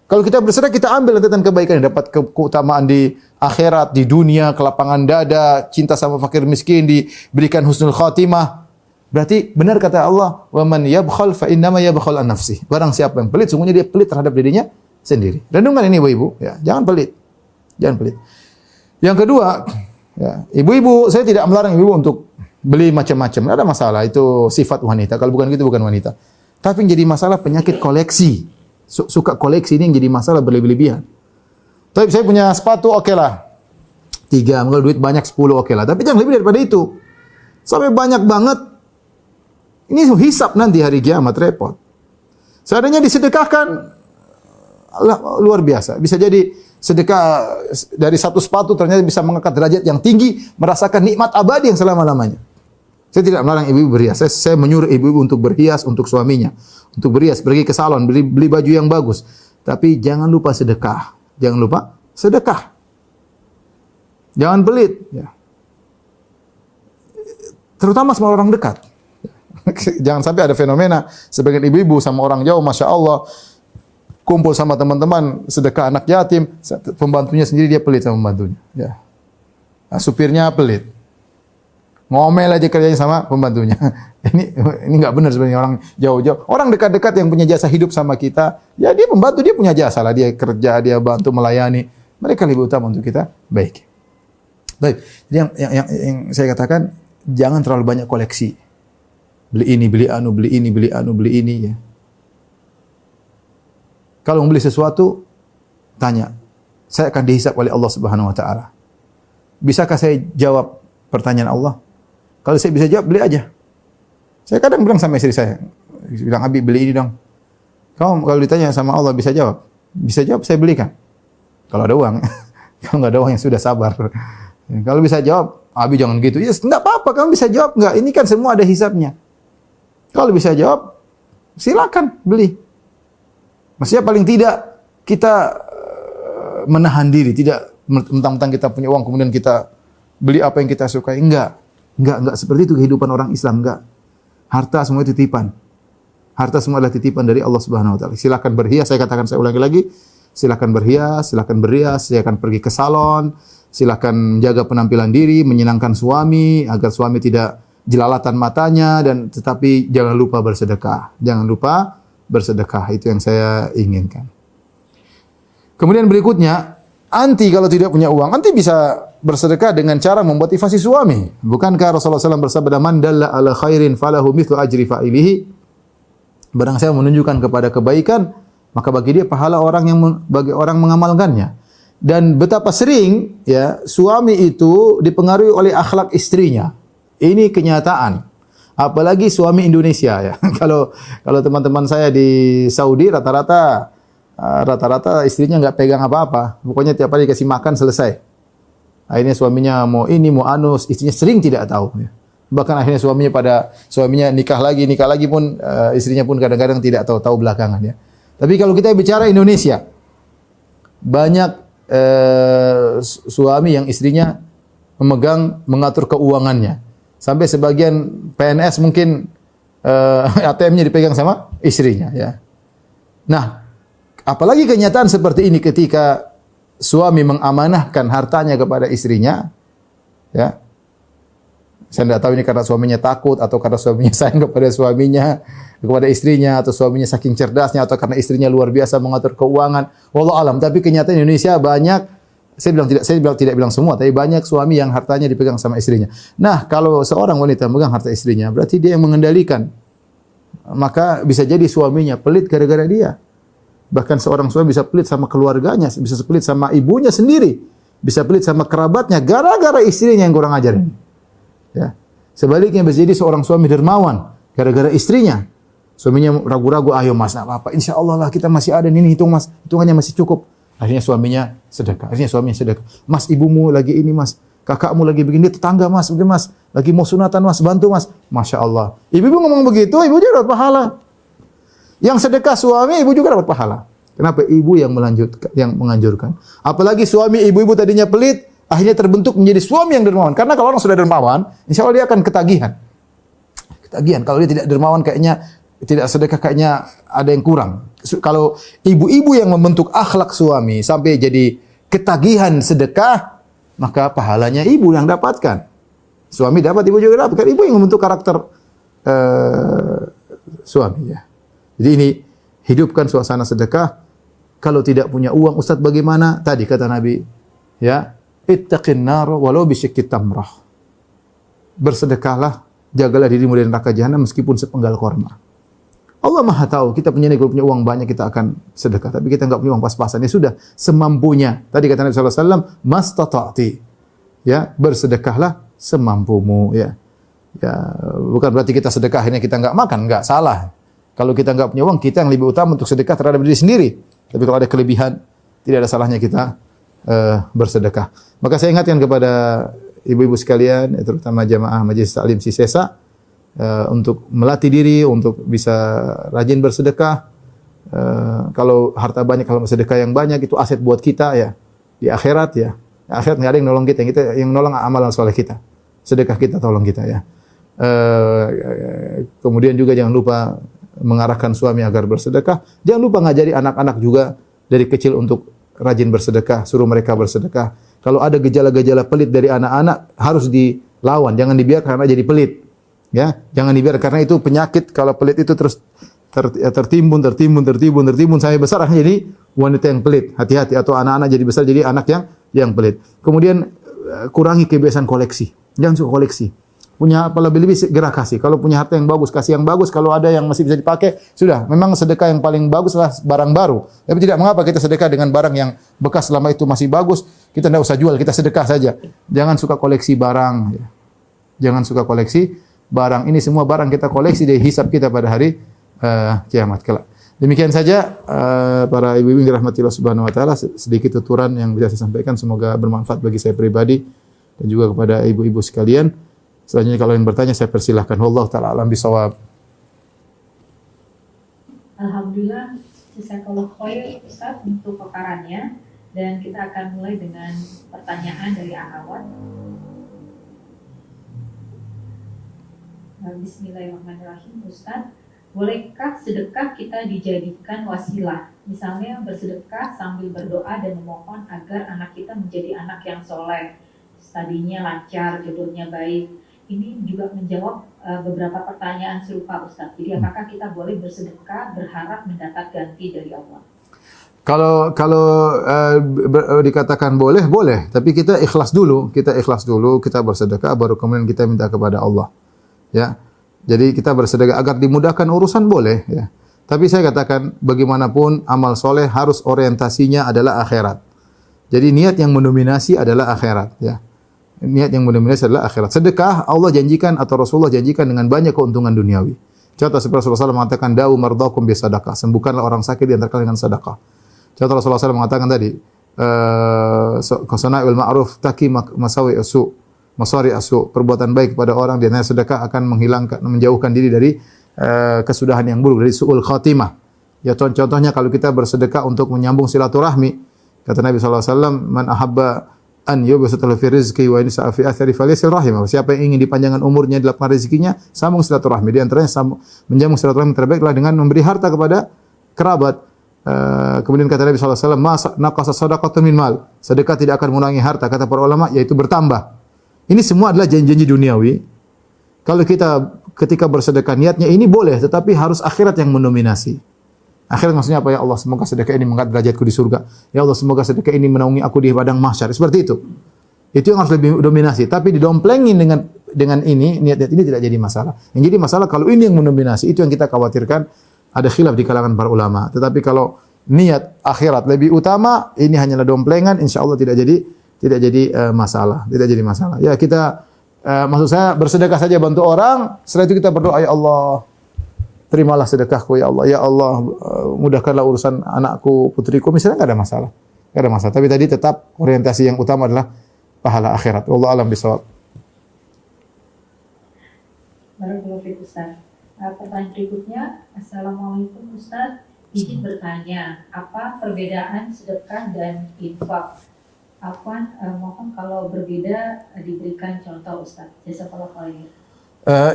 Kalau kita bersedekah, kita ambil rentetan kebaikan, dapat keutamaan di akhirat, di dunia, kelapangan dada, cinta sama fakir miskin, diberikan husnul khatimah. Berarti benar kata Allah, "Wa man yabkhal fa innama yabkhal an nafsi." Barang siapa yang pelit, sungguhnya dia pelit terhadap dirinya sendiri. Renungkan ini ibu-ibu, ya, jangan pelit. Jangan pelit. Yang kedua, ya, ibu-ibu, saya tidak melarang ibu untuk beli macam-macam. Tidak ada masalah, itu sifat wanita. Kalau bukan gitu, bukan wanita. Tapi yang jadi masalah penyakit koleksi. Suka koleksi ini yang jadi masalah berlebihan. Tapi saya punya sepatu, oke lah. 3, kalau duit banyak 10, oke lah. Tapi jangan lebih daripada itu. Sampai banyak banget. Ini hisap nanti hari kiamat, repot. Seandainya disedekahkan, luar biasa. Bisa jadi sedekah dari satu sepatu ternyata bisa mengangkat derajat yang tinggi, merasakan nikmat abadi yang selama-lamanya. Saya tidak melarang ibu-ibu berhias. Saya menyuruh ibu-ibu untuk berhias untuk suaminya. Untuk berhias, pergi ke salon, beli baju yang bagus. Tapi jangan lupa sedekah. Jangan lupa sedekah. Jangan pelit. Ya. Terutama sama orang dekat. Jangan sampai ada fenomena sebagian ibu-ibu sama orang jauh, Masya Allah, kumpul sama teman-teman, sedekah anak yatim, pembantunya sendiri dia pelit sama pembantunya. Ya. Nah, supirnya pelit. Ngomel aja kerjanya sama pembantunya. Ini nggak benar sebenarnya, orang jauh-jauh. Orang dekat-dekat yang punya jasa hidup sama kita, ya dia pembantu, dia punya jasa lah, dia kerja, dia bantu melayani. Mereka lebih utama untuk kita baik. Baik. Jadi yang saya katakan, jangan terlalu banyak koleksi. Beli ini, beli anu, beli ini, beli anu, beli ini, ya. Kalau membeli sesuatu, tanya. Saya akan dihisab oleh Allah Subhanahu wa taala. Bisakah saya jawab pertanyaan Allah? Kalau saya bisa jawab, beli aja. Saya kadang bilang sama istri saya, bilang, "Abi, beli ini dong." Kamu kalau ditanya sama Allah bisa jawab? Bisa jawab, saya belikan. Kalau ada uang. Kalau nggak ada uang, yang sudah sabar. Kalau bisa jawab, "Abi jangan gitu." Ya, enggak apa-apa, kamu bisa jawab enggak? Ini kan semua ada hisabnya. Kalau bisa jawab, silakan beli. Maksudnya paling tidak kita menahan diri, tidak mentang-mentang kita punya uang kemudian kita beli apa yang kita sukai. Enggak seperti itu kehidupan orang Islam, enggak. Harta semua itu titipan. Harta semua adalah titipan dari Allah Subhanahu wa taala. Silakan berhias, saya katakan, saya ulangi lagi. Silakan berhias, silakan pergi ke salon, silakan menjaga penampilan diri, menyenangkan suami agar suami tidak jelalatan matanya, dan tetapi jangan lupa bersedekah. Jangan lupa bersedekah, itu yang saya inginkan. Kemudian berikutnya, anti kalau tidak punya uang, anti bisa bersedekah dengan cara memotivasi suami. Bukankah Rasulullah SAW bersabda, "Man dalla ala khairin falahu mithlu ajri fa'ilihi." Barang siapa menunjukkan kepada kebaikan, maka bagi dia pahala bagi orang mengamalkannya. Dan betapa sering ya suami itu dipengaruhi oleh akhlak istrinya. Ini kenyataan. Apalagi suami Indonesia ya. Kalau teman-teman saya di Saudi rata-rata istrinya nggak pegang apa-apa. Pokoknya tiap hari dikasih makan selesai. Akhirnya suaminya mau ini mau anus, istrinya sering tidak tahu. Ya. Bahkan akhirnya suaminya nikah lagi pun istrinya pun kadang-kadang tidak tahu belakangan ya. Tapi kalau kita bicara Indonesia, banyak suami yang istrinya mengatur keuangannya. Sampai sebagian PNS mungkin ATM-nya dipegang sama istrinya ya. Nah, apalagi kenyataan seperti ini ketika suami mengamanahkan hartanya kepada istrinya, ya. Saya tidak tahu ini karena suaminya takut atau karena suaminya sayang kepada istrinya, atau suaminya saking cerdasnya, atau karena istrinya luar biasa mengatur keuangan. Wallahu alam. Tapi kenyataan Indonesia banyak, saya tidak bilang semua, tapi banyak suami yang hartanya dipegang sama istrinya. Nah, kalau seorang wanita memegang harta istrinya, berarti dia yang mengendalikan. Maka bisa jadi suaminya pelit gara-gara dia. Bahkan seorang suami bisa pelit sama keluarganya, bisa pelit sama ibunya sendiri, bisa pelit sama kerabatnya gara-gara istrinya yang kurang ajar ini. Ya. Sebaliknya bisa jadi seorang suami dermawan gara-gara istrinya. Suaminya ragu-ragu, "Ayo mas, enggak apa-apa. Insyaallah lah kita masih ada ini, hitungannya masih cukup." Akhirnya suaminya sedekah. "Mas, ibumu lagi ini, Mas. Kakakmu lagi begini, tetangga, Mas. Udah, Mas. Lagi mau sunatan, Mas. Bantu, Mas." Masya Allah. Ibu ngomong begitu, ibu juga dapat pahala. Yang sedekah suami, ibu juga dapat pahala. Kenapa? Ibu yang melanjutkan, yang menganjurkan. Apalagi suami ibu-ibu tadinya pelit, akhirnya terbentuk menjadi suami yang dermawan. Karena kalau orang sudah dermawan, insya Allah dia akan ketagihan. Ketagihan. Kalau dia tidak dermawan, kayaknya tidak sedekah, kayaknya ada yang kurang. Kalau ibu-ibu yang membentuk akhlak suami sampai jadi ketagihan sedekah, maka pahalanya ibu yang dapatkan. Suami dapat, ibu juga dapat. Ibu yang membentuk karakter suami. Ya. Jadi ini hidupkan suasana sedekah. Kalau tidak punya uang, Ustaz bagaimana? Tadi kata Nabi, ya, ittaqin nar walau bisyikki tamrah. Bersedekahlah, jagalah dirimu dari neraka jahanam meskipun sepenggal korma. Allah Maha tahu, kita punya kalau punya uang banyak kita akan sedekah, tapi kita enggak punya uang pas-pasan. Ya sudah, semampunya. Tadi kata Nabi sallallahu alaihi wasallam, mastata'ti. Ya, bersedekahlah semampumu, ya. Ya, bukan berarti kita sedekah akhirnya kita enggak makan, enggak, salah. Kalau kita enggak punya uang, kita yang lebih utama untuk sedekah terhadap diri sendiri. Tapi kalau ada kelebihan, tidak ada salahnya kita bersedekah. Maka saya ingatkan kepada ibu-ibu sekalian, terutama jamaah Majelis Taklim Sisesa, untuk melatih diri, untuk bisa rajin bersedekah. Kalau harta banyak, kalau sedekah yang banyak, itu aset buat kita ya. Di akhirat ya. Di akhirat nggak ada yang nolong kita, yang nolong amalan soleh kita. Sedekah kita tolong kita ya. Kemudian juga jangan lupa mengarahkan suami agar bersedekah. Jangan lupa ngajari anak-anak juga dari kecil untuk rajin bersedekah, suruh mereka bersedekah. Kalau ada gejala-gejala pelit dari anak-anak harus dilawan, jangan dibiarkan karena jadi pelit. Ya, jangan dibiarkan karena itu penyakit. Kalau pelit itu terus tertimbun sampai besar akhirnya jadi wanita yang pelit. Hati-hati, atau anak-anak jadi besar jadi anak yang pelit. Kemudian kurangi kebiasaan koleksi. Jangan suka koleksi. Punya apa lebih segera kasih. Kalau punya harta yang bagus, kasih yang bagus. Kalau ada yang masih bisa dipakai, sudah. Memang sedekah yang paling bagus adalah barang baru. Tapi tidak mengapa kita sedekah dengan barang yang bekas selama itu masih bagus. Kita tidak usah jual, kita sedekah saja. Jangan suka koleksi barang. Ya. Jangan suka koleksi barang. Ini semua barang kita koleksi dari hisab kita pada hari kiamat kelak. Demikian saja para ibu-ibu yang dirahmati Allah Subhanahu wa taala, sedikit tuturan yang bisa saya sampaikan, semoga bermanfaat bagi saya pribadi dan juga kepada ibu-ibu sekalian. Selanjutnya kalau yang bertanya saya persilahkan. Wallahu taala alam bisawab. Alhamdulillah, jazakallahu khair Ustaz untuk paparannya, dan kita akan mulai dengan pertanyaan dari Ahawat. Bismillahirrahmanirrahim. Ustaz, bolehkah sedekah kita dijadikan wasilah? Misalnya bersedekah sambil berdoa dan memohon agar anak kita menjadi anak yang soleh, studinya lancar, jodohnya baik. Ini juga menjawab beberapa pertanyaan serupa Ustaz. Jadi apakah kita boleh bersedekah berharap mendapat ganti dari Allah? Kalau dikatakan boleh, boleh. Tapi kita ikhlas dulu, kita bersedekah, baru kemudian kita minta kepada Allah. Ya, jadi kita bersedekah agar dimudahkan urusan boleh. Ya. Tapi saya katakan bagaimanapun amal soleh harus orientasinya adalah akhirat. Jadi niat yang mendominasi adalah akhirat. Ya. Niat yang mendominasi adalah akhirat. Sedekah Allah janjikan atau Rasulullah janjikan dengan banyak keuntungan duniawi. Contoh seperti Rasulullah SAW mengatakan, "Da'u mardakum bi sadaqah." Sembuhkanlah orang sakit di antara kalian dengan sedekah. Contoh Rasulullah SAW mengatakan tadi, "Qasanaa'ul ma'ruf taki masawi asu." Masari asu, perbuatan baik kepada orang di antara sedekah akan menjauhkan diri dari kesudahan yang buruk, dari su'ul khatimah. Ya contohnya kalau kita bersedekah untuk menyambung silaturahmi, kata Nabi SAW, "Man ahabba an yubsata lahu fi rizqi wa insa fi athari falyasil rahimah." Siapa yang ingin dipanjangkan umurnya, dilapangkan rezekinya, sambung silaturahmi. Di antaranya menjambung silaturahmi terbaik adalah dengan memberi harta kepada kerabat. Kemudian kata Nabi SAW, "Ma naqasa sadaqatun min mal." Sedekah tidak akan mengurangi harta, kata para ulama, yaitu bertambah. Ini semua adalah janji-janji duniawi. Kalau kita ketika bersedekah niatnya ini boleh, tetapi harus akhirat yang mendominasi. Akhirat maksudnya apa? Ya Allah, semoga sedekah ini mengangkat derajatku di surga. Ya Allah, semoga sedekah ini menaungi aku di padang mahsyar. Seperti itu. Itu yang harus lebih dominasi. Tapi didomplengin dengan ini, niat-niat ini tidak jadi masalah. Yang jadi masalah kalau ini yang mendominasi, itu yang kita khawatirkan. Ada khilaf di kalangan para ulama. Tetapi kalau niat akhirat lebih utama, ini hanyalah domplengan, insya Allah tidak jadi masalah, tidak jadi masalah. Ya kita, maksud saya bersedekah saja bantu orang. Setelah itu kita berdoa, ya Allah, terimalah sedekahku, ya Allah, mudahkanlah urusan anakku, putriku. Misalnya nggak ada masalah, Tapi tadi tetap orientasi yang utama adalah pahala akhirat. Wallahu a'lam bishawab. Barakallahu fiik Ustaz. Pertanyaan berikutnya, Assalamualaikum Ustaz. Izin bertanya, apa perbedaan sedekah dan infak? Afwan, mohon kalau berbeda diberikan contoh Ustaz. Jazakallah khair.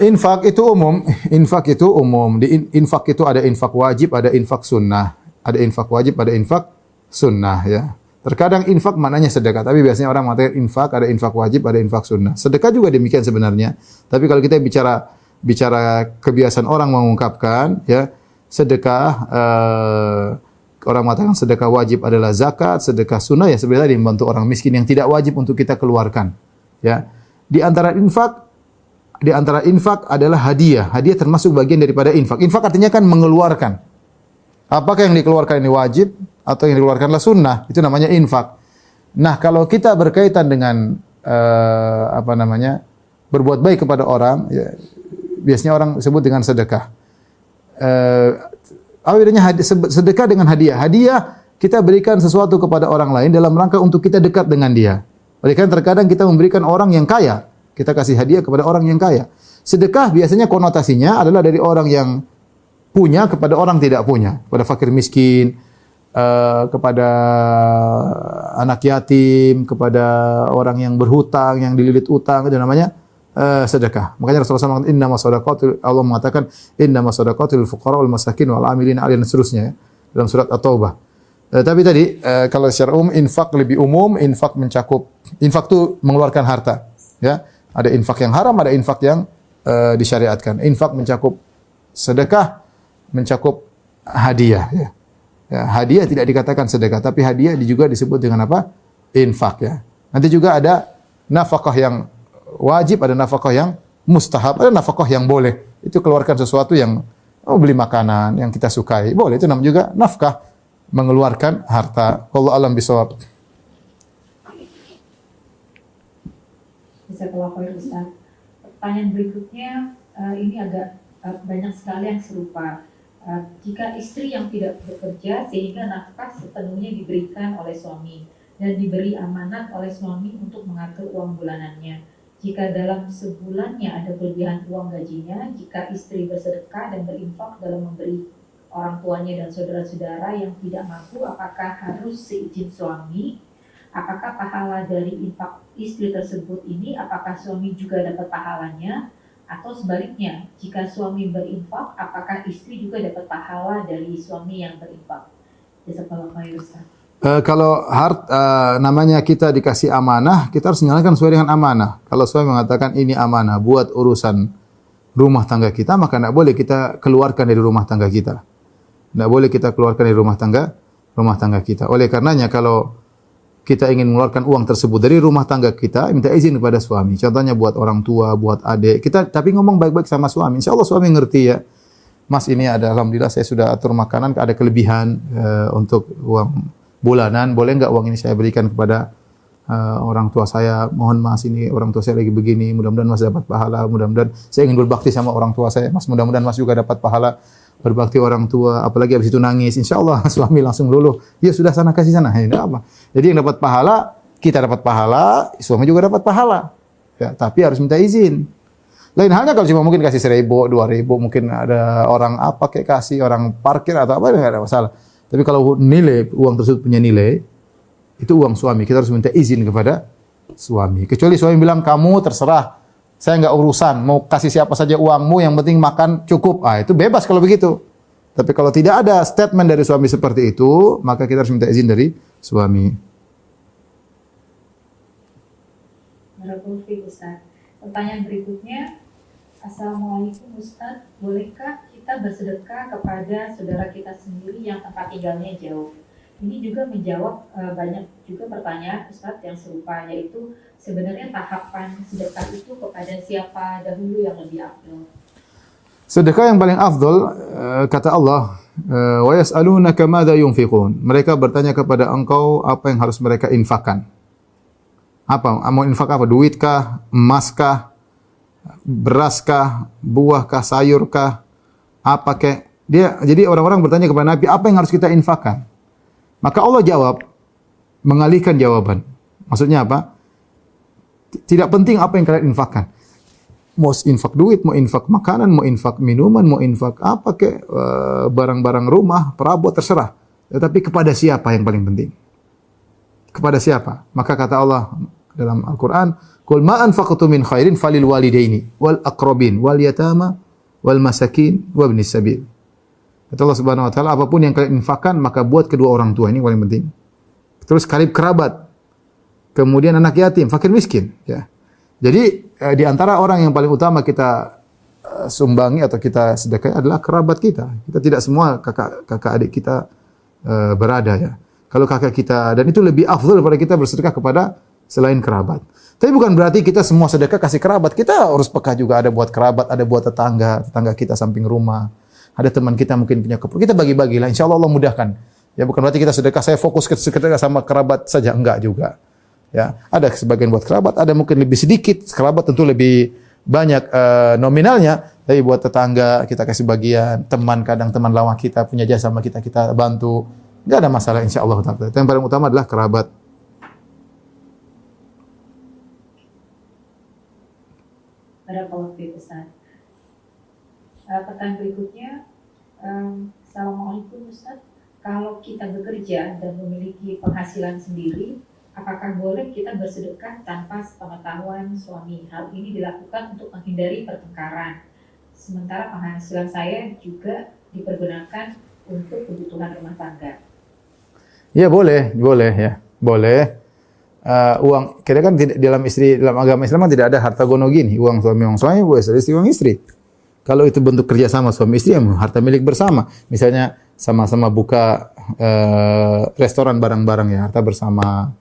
Infak itu umum, infak itu umum. Di infak itu ada infak wajib, ada infak sunnah. Ada infak wajib, ada infak sunnah ya. Terkadang infak maknanya sedekah, tapi biasanya orang mengatakan infak, ada infak wajib, ada infak sunnah. Sedekah juga demikian sebenarnya. Tapi kalau kita bicara kebiasaan orang mengungkapkan ya, sedekah orang mengatakan sedekah wajib adalah zakat, sedekah sunnah ya sebenarnya membantu orang miskin yang tidak wajib untuk kita keluarkan. Ya. Di antara infak adalah hadiah. Hadiah termasuk bagian daripada infak. Infak artinya kan mengeluarkan. Apakah yang dikeluarkan ini wajib atau yang dikeluarkanlah sunnah? Itu namanya infak. Nah, kalau kita berkaitan dengan berbuat baik kepada orang, ya, biasanya orang sebut dengan sedekah. Apa bedanya sedekah dengan hadiah? Hadiah kita berikan sesuatu kepada orang lain dalam rangka untuk kita dekat dengan dia. Oleh karena terkadang kita memberikan orang yang kaya. Kita kasih hadiah kepada orang yang kaya. Sedekah biasanya konotasinya adalah dari orang yang punya kepada orang tidak punya. Kepada fakir miskin, kepada anak yatim, kepada orang yang berhutang, yang dililit utang, itu namanya sedekah. Makanya Rasulullah SAW innamas shadaqatul, Allah mengatakan innamas shadaqatul fuqara wal masakin wal amilin 'alaiha dan seterusnya ya, dalam surat At-Taubah. Tapi tadi kalau secara umum infak lebih umum, infak itu mengeluarkan harta, ya. Ada infak yang haram, ada infak yang disyariatkan. Infak mencakup sedekah, mencakup hadiah. Ya. Ya, hadiah tidak dikatakan sedekah, tapi hadiah juga disebut dengan apa? Infak. Ya. Nanti juga ada nafkah yang wajib, ada nafkah yang mustahab, ada nafkah yang boleh. Itu keluarkan sesuatu yang beli makanan yang kita sukai, boleh. Itu namanya juga nafkah, mengeluarkan harta. Wallahu a'lam bishawab. Jazakallah khair Ustaz. Pertanyaan berikutnya ini agak banyak sekali yang serupa. Jika istri yang tidak bekerja sehingga nafkah sepenuhnya diberikan oleh suami dan diberi amanat oleh suami untuk mengatur uang bulanannya. Jika dalam sebulannya ada kelebihan uang gajinya, jika istri bersedekah dan berinfak dalam memberi orang tuanya dan saudara-saudara yang tidak mampu, apakah harus seizin suami? Apakah pahala dari infak istri tersebut ini, apakah suami juga dapat pahalanya? Atau sebaliknya, jika suami berinfak, apakah istri juga dapat pahala dari suami yang berinfak? Jazakallahu khairan Ustaz. Kalau namanya kita dikasih amanah, kita harus menjalankan sesuai dengan amanah. Kalau suami mengatakan ini amanah buat urusan rumah tangga kita, maka tidak boleh kita keluarkan dari rumah tangga kita. Tidak boleh kita keluarkan dari rumah tangga kita. Oleh karenanya kalau kita ingin mengeluarkan uang tersebut dari rumah tangga kita, minta izin kepada suami. Contohnya buat orang tua, buat adik. Kita tapi ngomong baik-baik sama suami. Insya Allah suami ngerti ya. Mas ini ada, alhamdulillah saya sudah atur makanan, ada kelebihan untuk uang bulanan. Boleh enggak uang ini saya berikan kepada orang tua saya? Mohon mas, ini orang tua saya lagi begini. Mudah-mudahan mas dapat pahala. Mudah-mudahan saya ingin berbakti sama orang tua saya. Mas, mudah-mudahan mas juga dapat pahala berbakti orang tua, apalagi habis itu nangis, insyaallah suami langsung luluh. Ya sudah sana kasih sana. Ini apa? Jadi yang dapat pahala, kita dapat pahala, suami juga dapat pahala. Ya, tapi harus minta izin. Lain halnya kalau cuma mungkin kasih 1.000, 2.000, mungkin ada orang apa kayak kasih, orang parkir atau apa, enggak ada masalah. Tapi kalau nilai uang tersebut punya nilai, itu uang suami, kita harus minta izin kepada suami. Kecuali suami bilang kamu terserah, saya enggak urusan, mau kasih siapa saja uangmu, yang penting makan cukup. Itu bebas kalau begitu. Tapi kalau tidak ada statement dari suami seperti itu, maka kita harus minta izin dari suami. Barakallahu Ustaz. Pertanyaan berikutnya, Assalamualaikum Ustaz, bolehkah kita bersedekah kepada saudara kita sendiri yang tempat tinggalnya jauh? Ini juga menjawab banyak juga pertanyaan Ustaz yang serupa, yaitu sebenarnya tahapan sedekah itu kepada siapa dahulu yang lebih afdal? Sedekah yang paling afdal, kata Allah, wa yas'alunaka madza yunfiqun. Mereka bertanya kepada engkau apa yang harus mereka infakkan. Apa? Mau infak apa? Duitkah? Emaskah? Beraskah? Buahkah? Sayurkah? Apa kek? Jadi orang-orang bertanya kepada Nabi, apa yang harus kita infakkan? Maka Allah jawab, mengalihkan jawaban. Maksudnya apa? Tidak penting apa yang kalian infakkan. mau infak duit, mau infak makanan, mau infak minuman, mau infak apa kek, barang-barang rumah, perabot terserah. Tetapi kepada siapa yang paling penting? Kepada siapa? Maka kata Allah dalam Al-Qur'an, "Qul ma anfaqtum min khairin falil walidaini wal aqrabin wal yatama wal masakin wa ibnis sabil." Kata Allah Subhanahu wa taala, apapun yang kalian infakkan maka buat kedua orang tua, ini yang paling penting. Terus karib kerabat. Kemudian anak yatim, fakir miskin, ya. Jadi di antara orang yang paling utama kita sumbangi atau kita sedekah adalah kerabat kita. Kita tidak semua kakak adik kita berada, ya. Kalau kakak kita, dan itu lebih afdal daripada kita bersedekah kepada selain kerabat. Tapi bukan berarti kita semua sedekah kasih kerabat. Kita harus peka juga, ada buat kerabat, ada buat tetangga kita samping rumah. Ada teman kita mungkin punya keperluan. Kita bagi-bagilah, insya Allah mudahkan. Ya bukan berarti kita sedekah, saya fokus ke sedekah sama kerabat saja, enggak juga. Ya, ada sebagian buat kerabat, ada mungkin lebih sedikit. Kerabat tentu lebih banyak nominalnya, tapi buat tetangga kita kasih bagian, teman kadang teman lama kita punya jasa sama kita, kita bantu. Enggak ada masalah insyaallah. Yang paling utama adalah kerabat. Barakallahu fiik Ustaz. Pertanyaan berikutnya, Assalamualaikum Ustaz. Kalau kita bekerja dan memiliki penghasilan sendiri, apakah boleh kita bersedekah tanpa sepengetahuan suami? Hal ini dilakukan untuk menghindari pertengkaran. Sementara penghasilan saya juga dipergunakan untuk kebutuhan rumah tangga. Ya boleh ya, boleh. Uang, kita kan tidak dalam agama Islam kan tidak ada harta gono gini, uang suami, istri uang istri. Kalau itu bentuk kerjasama suami istri, ya harta milik bersama. Misalnya sama-sama buka restoran bareng-bareng, ya harta bersama.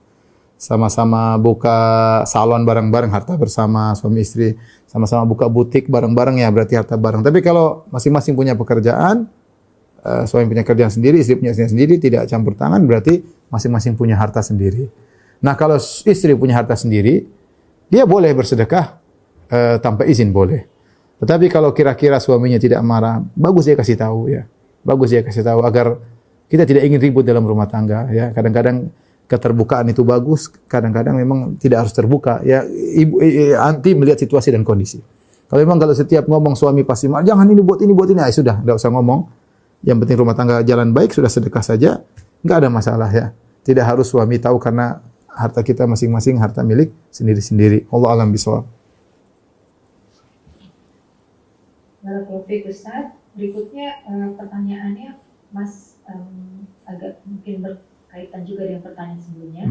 Sama-sama buka salon bareng-bareng, harta bersama suami istri. Sama-sama buka butik bareng-bareng, ya berarti harta bareng. Tapi kalau masing-masing punya pekerjaan, suami punya kerjaan sendiri, istri punya kerjaan sendiri, tidak campur tangan, berarti masing-masing punya harta sendiri. Nah kalau istri punya harta sendiri, dia boleh bersedekah tanpa izin, boleh. Tetapi kalau kira-kira suaminya tidak marah, bagus dia kasih tahu, ya. Bagus dia kasih tahu agar kita tidak ingin ribut dalam rumah tangga, ya. Kadang-kadang keterbukaan itu bagus, kadang-kadang memang tidak harus terbuka, ya. Anti melihat situasi dan kondisi. Kalau setiap ngomong suami pasti marah, jangan ini buat ini, sudah, enggak usah ngomong. Yang penting rumah tangga jalan baik, sudah sedekah saja, enggak ada masalah, ya. Tidak harus suami tahu karena harta kita masing-masing harta milik sendiri-sendiri. Allah alam bisawab. Barakallahu fiik Ustaz. Berikutnya pertanyaannya Mas agak mungkin berkaitan juga dengan pertanyaan sebelumnya.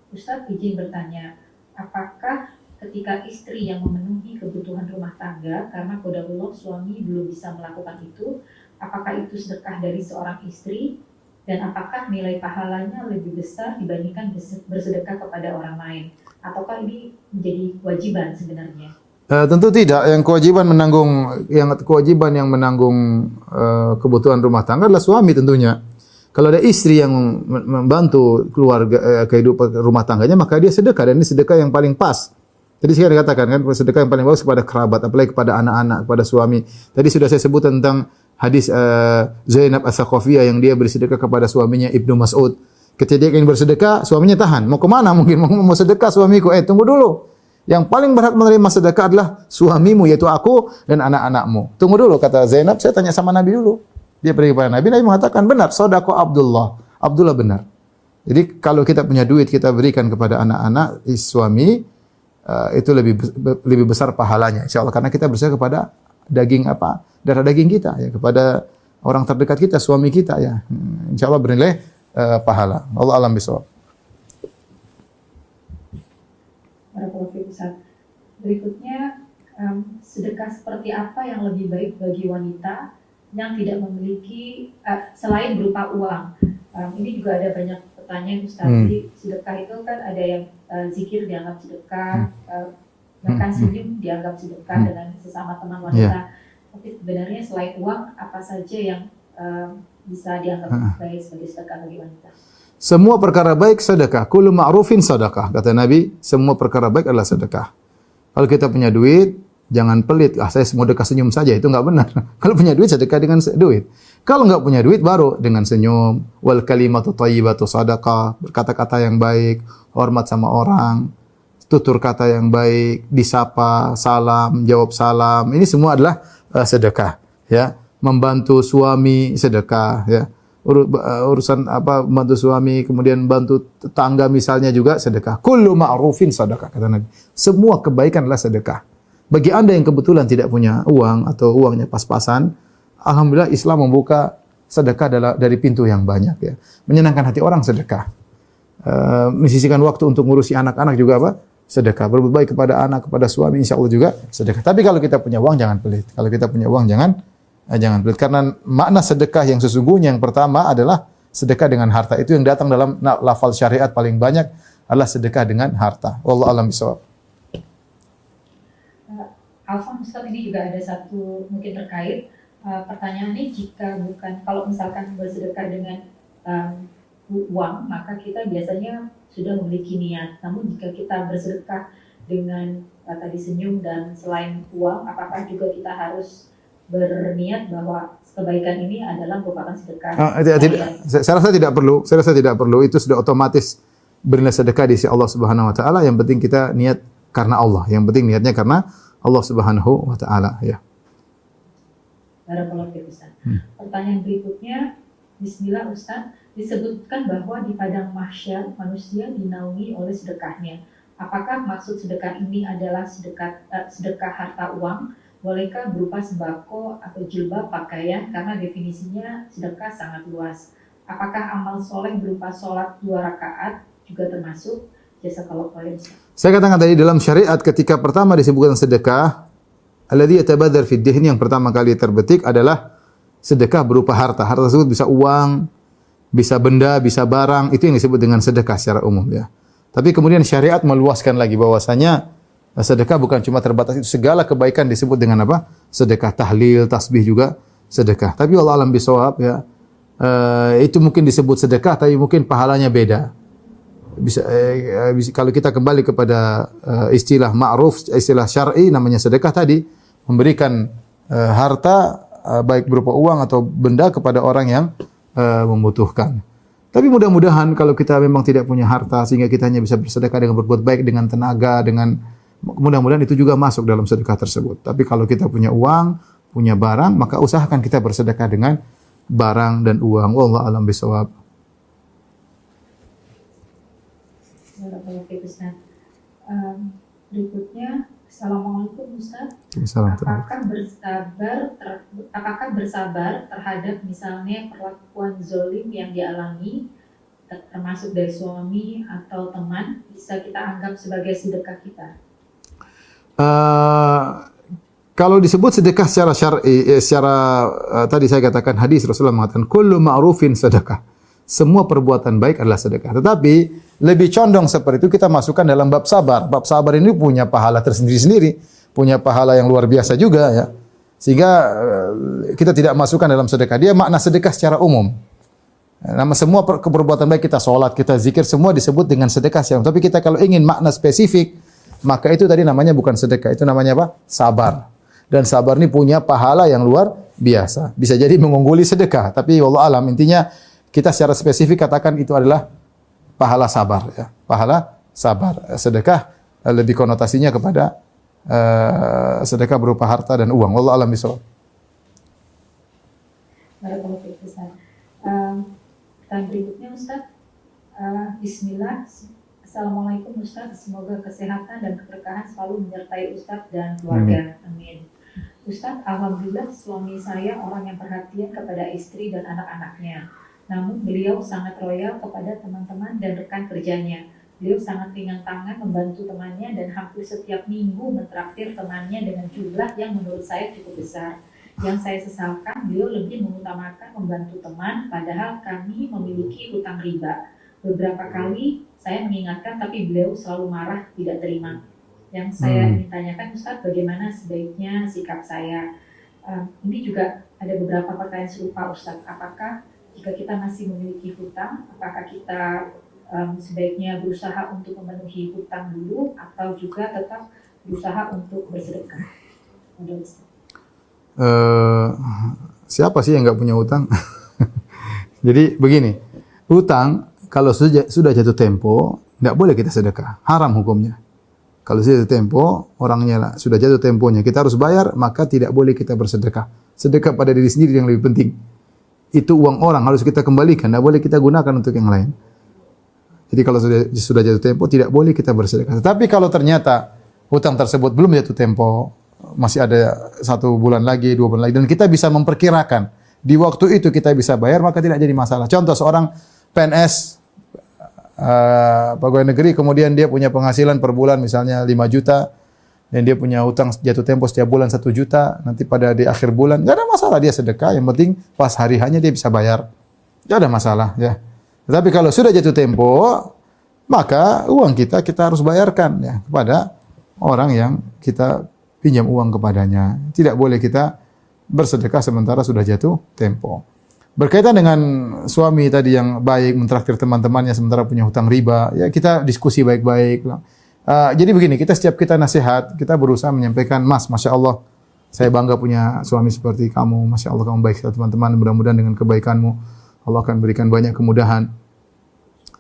Ustaz izin bertanya, apakah ketika istri yang memenuhi kebutuhan rumah tangga karena qadarullah suami belum bisa melakukan itu, apakah itu sedekah dari seorang istri dan apakah nilai pahalanya lebih besar dibandingkan bersedekah kepada orang lain? Ataukah ini menjadi kewajiban sebenarnya? Tentu tidak. Yang kewajiban yang menanggung kebutuhan rumah tangga adalah suami tentunya. Kalau ada istri yang membantu keluarga kehidupan rumah tangganya, maka dia sedekah, dan ini sedekah yang paling pas. Tadi saya katakan kan sedekah yang paling bagus kepada kerabat, apalagi kepada anak-anak, kepada suami. Tadi sudah saya sebut tentang hadis Zainab As-Saqafiyah yang dia bersedekah kepada suaminya Ibnu Mas'ud. Ketika dia ingin bersedekah, suaminya tahan. Mau kemana? Mungkin mau sedekah suamiku. Tunggu dulu. Yang paling berhak menerima sedekah adalah suamimu, yaitu aku dan anak-anakmu. Tunggu dulu, kata Zainab, saya tanya sama Nabi dulu. Dia pergi kepada Nabi, Nabi mengatakan, benar, sodako Abdullah. Abdullah benar. Jadi kalau kita punya duit, kita berikan kepada anak-anak, suami, itu lebih besar pahalanya. Insya Allah, karena kita bersedekah kepada darah daging kita, ya, kepada orang terdekat kita, suami kita, ya. Insya Allah bernilai pahala. Allah alam bisawab. Berikutnya, sedekah seperti apa yang lebih baik bagi wanita yang tidak memiliki selain berupa uang? Ini juga ada banyak pertanyaan Ustaz. Jadi sedekah itu kan ada yang zikir dianggap sedekah, bahkan senyum dianggap sedekah dengan sesama teman wanita. Tapi sebenarnya selain uang, apa saja yang bisa dianggap baik sebagai sedekah bagi wanita? Semua perkara baik sedekah. Kullu ma'rufin sedekah. Kata Nabi, semua perkara baik adalah sedekah. Kalau kita punya duit, jangan pelit. Saya mau sedekah senyum saja, itu enggak benar. Kalau punya duit, sedekah dengan duit. Kalau enggak punya duit, baru dengan senyum. Wal kalimatu thayyibatu sedekah. Berkata-kata yang baik, hormat sama orang. tutur kata yang baik, disapa, salam, jawab salam. Ini semua adalah sedekah, ya. Membantu suami sedekah, ya. Urusan apa membantu suami, kemudian bantu tetangga misalnya juga sedekah. Kullu ma'rufin sedekah kata Nabi. Semua kebaikan adalah sedekah. Bagi Anda yang kebetulan tidak punya uang atau uangnya pas-pasan, alhamdulillah Islam membuka sedekah dari pintu yang banyak, ya. Menyenangkan hati orang sedekah. Menyisihkan waktu untuk ngurusi anak-anak juga apa? Sedekah. Berbuat baik kepada anak, kepada suami, insya Allah juga sedekah. Tapi kalau kita punya uang jangan pelit. Kalau kita punya uang jangan pelit. Karena makna sedekah yang sesungguhnya yang pertama adalah sedekah dengan harta. Itu yang datang dalam lafal syariat paling banyak adalah sedekah dengan harta. Wallahu a'lam bishawab. Alfam, Ustaz, ini juga ada satu mungkin terkait pertanyaan ini, jika bukan kalau misalkan bersedekah dengan uang, maka kita biasanya sudah memiliki niat. Namun jika kita bersedekah dengan tadi senyum dan selain uang, apakah juga kita harus berniat bahwa kebaikan ini adalah merupakan sedekah? Saya rasa tidak perlu. Saya rasa tidak perlu. Itu sudah otomatis bernilai sedekah di sisi Allah Subhanahu wa taala. Yang penting kita niat karena Allah. Yang penting niatnya karena Allah Subhanahu wa taala, ya. Barakallahu fiik, Ustaz. Pertanyaan berikutnya, bismillah Ustaz, disebutkan bahwa di padang mahsyar manusia dinaungi oleh sedekahnya. Apakah maksud sedekah ini adalah sedekah harta uang? Bolehkah berupa sembako atau jilbab pakaian? Karena definisinya sedekah sangat luas. Apakah amal soleh berupa sholat 2 rakaat juga termasuk? Jazakallahu khairan. Saya katakan tadi dalam syariat ketika pertama disebutkan sedekah, alladzi yatabadzar fid din, yang pertama kali terbetik adalah sedekah berupa harta. Harta tersebut bisa uang, bisa benda, bisa barang, itu yang disebut dengan sedekah secara umum, ya. Tapi kemudian syariat meluaskan lagi bahwasanya sedekah bukan cuma terbatas itu, segala kebaikan disebut dengan apa? Sedekah. Tahlil, tasbih juga sedekah. Tapi wallahu a'lam bishawab, ya. Itu mungkin disebut sedekah tapi mungkin pahalanya beda. Bisa kalau kita kembali kepada istilah ma'ruf, istilah syar'i, namanya sedekah tadi, memberikan harta baik berupa uang atau benda kepada orang yang membutuhkan. Tapi mudah-mudahan kalau kita memang tidak punya harta sehingga kita hanya bisa bersedekah dengan berbuat baik dengan tenaga, dengan mudah-mudahan itu juga masuk dalam sedekah tersebut. Tapi kalau kita punya uang, punya barang, maka usahakan kita bersedekah dengan barang dan uang. Wallahu a'lam bishawab. Berikutnya, Assalamualaikum Ustaz. Apakah bersabar terhadap misalnya perlakuan zolim yang dialami, termasuk dari suami atau teman, bisa kita anggap sebagai sedekah kita? Kalau disebut sedekah secara syar'i, tadi saya katakan hadis Rasulullah mengatakan kullu ma'rufin sedekah. Semua perbuatan baik adalah sedekah. Tetapi lebih condong seperti itu kita masukkan dalam bab sabar. Bab sabar ini punya pahala tersendiri-sendiri, punya pahala yang luar biasa juga, ya. Sehingga kita tidak masukkan dalam sedekah. Dia makna sedekah secara umum. Nama semua perbuatan baik, kita sholat, kita zikir, semua disebut dengan sedekah secara umum. Tapi kita kalau ingin makna spesifik, maka itu tadi namanya bukan sedekah, itu namanya apa? Sabar. Dan sabar ini punya pahala yang luar biasa. Bisa jadi mengungguli sedekah. Tapi wallahu alam, intinya kita secara spesifik katakan itu adalah pahala sabar, ya. Pahala sabar. Sedekah lebih konotasinya kepada sedekah berupa harta dan uang. Wallahu a'lam bishawab. Barakallahu fiik, Ustaz. Pertanyaan berikutnya, Ustaz. Bismillah. Assalamualaikum Ustaz. Semoga kesehatan dan keberkahan selalu menyertai Ustaz dan keluarga. Amin. Ustaz, alhamdulillah suami saya orang yang perhatian kepada istri dan anak-anaknya. Namun beliau sangat royal kepada teman-teman dan rekan kerjanya. Beliau sangat ringan tangan membantu temannya dan hampir setiap minggu mentraktir temannya dengan jumlah yang menurut saya cukup besar. Yang saya sesalkan, beliau lebih mengutamakan membantu teman, padahal kami memiliki hutang riba. Beberapa kali saya mengingatkan, tapi beliau selalu marah, tidak terima. Yang saya ingin tanyakan, Ustaz, bagaimana sebaiknya sikap saya? Ini juga ada beberapa pertanyaan serupa, Ustaz. Apakah jika kita masih memiliki hutang, apakah kita sebaiknya berusaha untuk memenuhi hutang dulu atau juga tetap berusaha untuk bersedekah? Siapa sih yang nggak punya hutang? Jadi begini, hutang kalau sudah jatuh tempo, nggak boleh kita sedekah, haram hukumnya. Kalau sudah jatuh tempo, orangnya lah, sudah jatuh temponya, kita harus bayar, maka tidak boleh kita bersedekah. Sedekah pada diri sendiri yang lebih penting. Itu uang orang harus kita kembalikan, tidak boleh kita gunakan untuk yang lain. Jadi kalau sudah jatuh tempo, tidak boleh kita bersedekah. Tapi kalau ternyata hutang tersebut belum jatuh tempo, masih ada 1 bulan lagi, 2 bulan lagi, dan kita bisa memperkirakan di waktu itu kita bisa bayar, maka tidak jadi masalah. Contoh seorang PNS, pegawai negeri, kemudian dia punya penghasilan per bulan misalnya 5 juta, dan dia punya hutang jatuh tempo setiap bulan 1 juta, nanti pada di akhir bulan, nggak ada masalah dia sedekah, yang penting pas hari hanya dia bisa bayar, nggak ada masalah ya. Tetapi kalau sudah jatuh tempo, maka uang kita harus bayarkan ya kepada orang yang kita pinjam uang kepadanya. Tidak boleh kita bersedekah sementara sudah jatuh tempo. Berkaitan dengan suami tadi yang baik mentraktir teman-temannya sementara punya hutang riba, ya kita diskusi baik-baik. Jadi begini, setiap kita nasihat, kita berusaha menyampaikan, Mas, Masya Allah, saya bangga punya suami seperti kamu. Masya Allah, kamu baik sekali teman-teman. Mudah-mudahan dengan kebaikanmu, Allah akan berikan banyak kemudahan.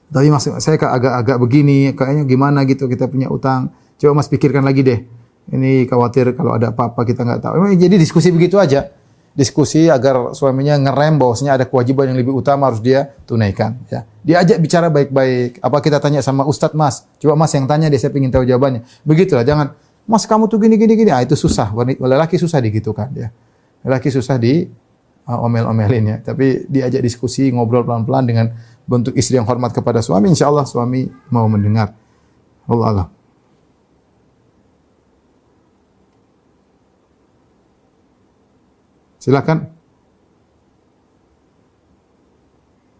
Tapi Mas, saya agak-agak begini, kayaknya gimana gitu, kita punya utang. Coba Mas pikirkan lagi deh. Ini khawatir kalau ada apa-apa kita nggak tahu. Jadi diskusi begitu aja. Diskusi agar suaminya ngerem bahwasanya ada kewajiban yang lebih utama harus dia tunaikan. Ya. Diajak bicara baik-baik. Apa kita tanya sama Ustadz, Mas? Coba Mas yang tanya deh, saya ingin tahu jawabannya. Begitulah, jangan, Mas kamu tuh gini. Itu susah. Lelaki susah digitukan. Ya. Lelaki susah di omel-omelin ya. Tapi diajak diskusi, ngobrol pelan-pelan dengan bentuk istri yang hormat kepada suami. Insya Allah suami mau mendengar. Allah. Silakan.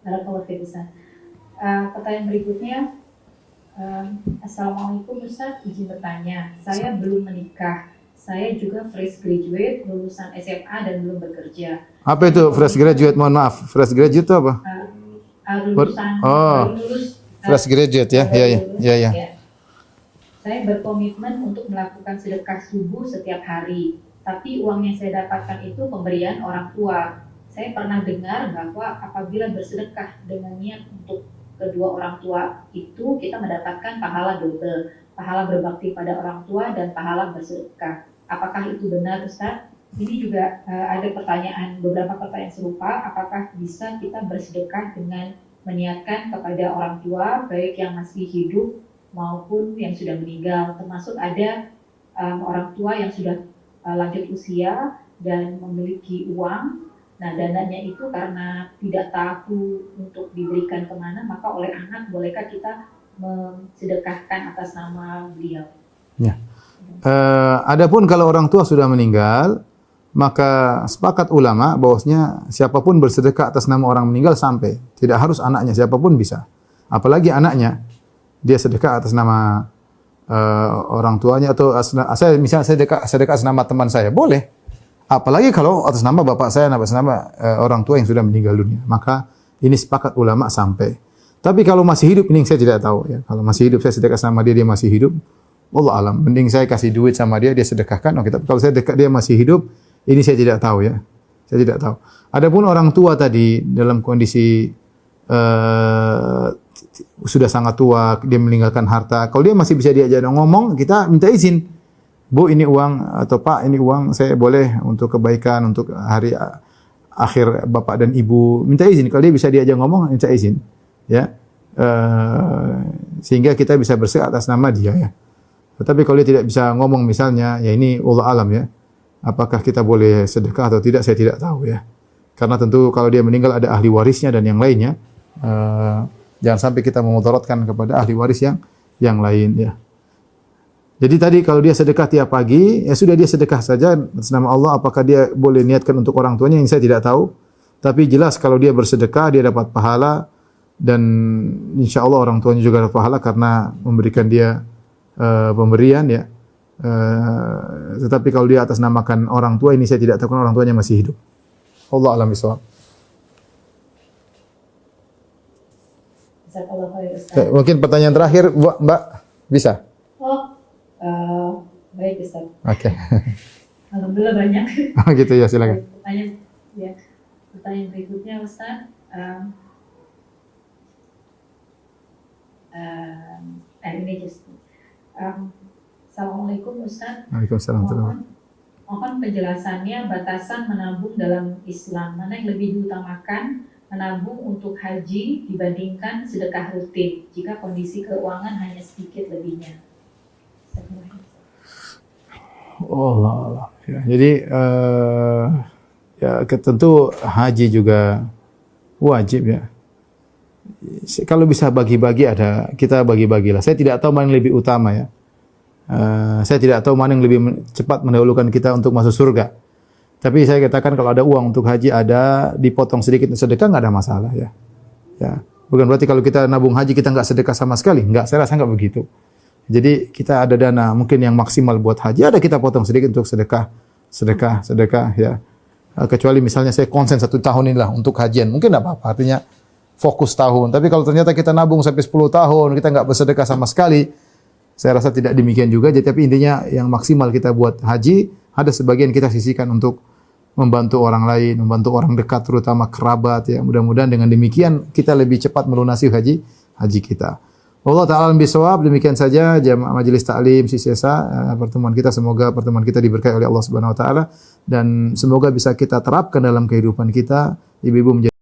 Barakallahu fiik, Ustaz. Pertanyaan berikutnya, Assalamualaikum Ustaz, izin bertanya. Saya belum menikah. Saya juga fresh graduate, lulusan SMA dan belum bekerja. Apa itu fresh graduate? Mohon maaf, fresh graduate itu apa? Lulusan baru lulus. Fresh graduate ya? Ya. Saya berkomitmen untuk melakukan sedekah subuh setiap hari. Tapi uang yang saya dapatkan itu pemberian orang tua. Saya pernah dengar bahwa apabila bersedekah dengan niat untuk kedua orang tua itu, kita mendapatkan pahala double. Pahala berbakti pada orang tua dan pahala bersedekah. Apakah itu benar, Ustaz? Ini juga ada beberapa pertanyaan serupa. Apakah bisa kita bersedekah dengan meniatkan kepada orang tua, baik yang masih hidup maupun yang sudah meninggal? Termasuk ada orang tua yang sudah lanjut usia dan memiliki uang. Nah, dananya itu karena tidak tahu untuk diberikan kemana, maka oleh anak bolehkah kita mensedekahkan atas nama beliau? Ya. Adapun kalau orang tua sudah meninggal, maka sepakat ulama bahwasanya siapapun bersedekah atas nama orang meninggal sampai. Tidak harus anaknya, siapapun bisa. Apalagi anaknya, dia sedekah atas nama orang tuanya atau saya misalnya sedekah atas nama teman saya, boleh. Apalagi kalau atas nama bapak saya, atas nama orang tua yang sudah meninggal dunia, maka ini sepakat ulama sampai. Tapi kalau masih hidup ini saya tidak tahu ya. Kalau masih hidup saya sedekah sama dia masih hidup, wallah alam. Mending saya kasih duit sama dia sedekahkan. Oke, tapi kalau saya dekat dia masih hidup, ini saya tidak tahu ya. Saya tidak tahu. Adapun orang tua tadi dalam kondisi sudah sangat tua, dia meninggalkan harta. Kalau dia masih bisa diajak ngomong, kita minta izin. Bu, ini uang, atau Pak, ini uang saya boleh untuk kebaikan, untuk hari akhir Bapak dan Ibu. Minta izin. Kalau dia bisa diajak ngomong, minta izin. Ya. Sehingga kita bisa bersedekah atas nama dia ya. Tetapi kalau dia tidak bisa ngomong misalnya, ya ini Allah alam ya. Apakah kita boleh sedekah atau tidak, saya tidak tahu ya. Karena tentu kalau dia meninggal ada ahli warisnya dan yang lainnya. Jangan sampai kita memudaratkan kepada ahli waris yang lain ya. Jadi tadi kalau dia sedekah tiap pagi, ya sudah dia sedekah saja atas nama Allah. Apakah dia boleh niatkan untuk orang tuanya, yang saya tidak tahu. Tapi jelas kalau dia bersedekah dia dapat pahala dan insya Allah orang tuanya juga dapat pahala karena memberikan dia pemberian ya. Tetapi kalau dia atas namakan orang tua, ini saya tidak tahu karena orang tuanya masih hidup. Allah alam bisawab. Mungkin pertanyaan terakhir, Mbak, bisa? Baik, Ustaz. Oke. Alhamdulillah banyak. Oh gitu ya, silakan. Pertanyaan berikutnya, Ustaz. Ini just Assalamualaikum Ustaz. Waalaikumsalam. Mohon penjelasannya batasan menabung dalam Islam. Mana yang lebih diutamakan, menabung untuk haji dibandingkan sedekah rutin jika kondisi keuangan hanya sedikit lebihnya? Oh Allah. Ya, jadi tentu haji juga wajib ya. Kalau bisa bagi-bagi kita bagi-bagilah. Saya tidak tahu mana yang lebih utama ya. Saya tidak tahu mana yang lebih cepat mendahulukan kita untuk masuk surga. Tapi saya katakan kalau ada uang untuk haji dipotong sedikit sedekah nggak ada masalah ya. Ya, bukan berarti kalau kita nabung haji kita nggak sedekah sama sekali. Nggak, saya rasa nggak begitu. Jadi kita ada dana mungkin yang maksimal buat haji, ada kita potong sedikit untuk sedekah ya. Kecuali misalnya saya konsen 1 tahun inilah untuk hajian, mungkin nggak apa-apa. Artinya fokus tahun. Tapi kalau ternyata kita nabung sampai 10 tahun, kita nggak bersedekah sama sekali, saya rasa tidak demikian juga. Jadi tapi intinya yang maksimal kita buat haji, ada sebagian kita sisihkan untuk membantu orang lain, membantu orang dekat, terutama kerabat ya. Mudah-mudahan dengan demikian kita lebih cepat melunasi haji kita. Allah Ta'ala bisawab, demikian saja jamaah majelis taklim Sisiasa pertemuan kita, semoga pertemuan kita diberkahi oleh Allah Subhanahu wa taala dan semoga bisa kita terapkan dalam kehidupan kita. Ibu-ibu menjadi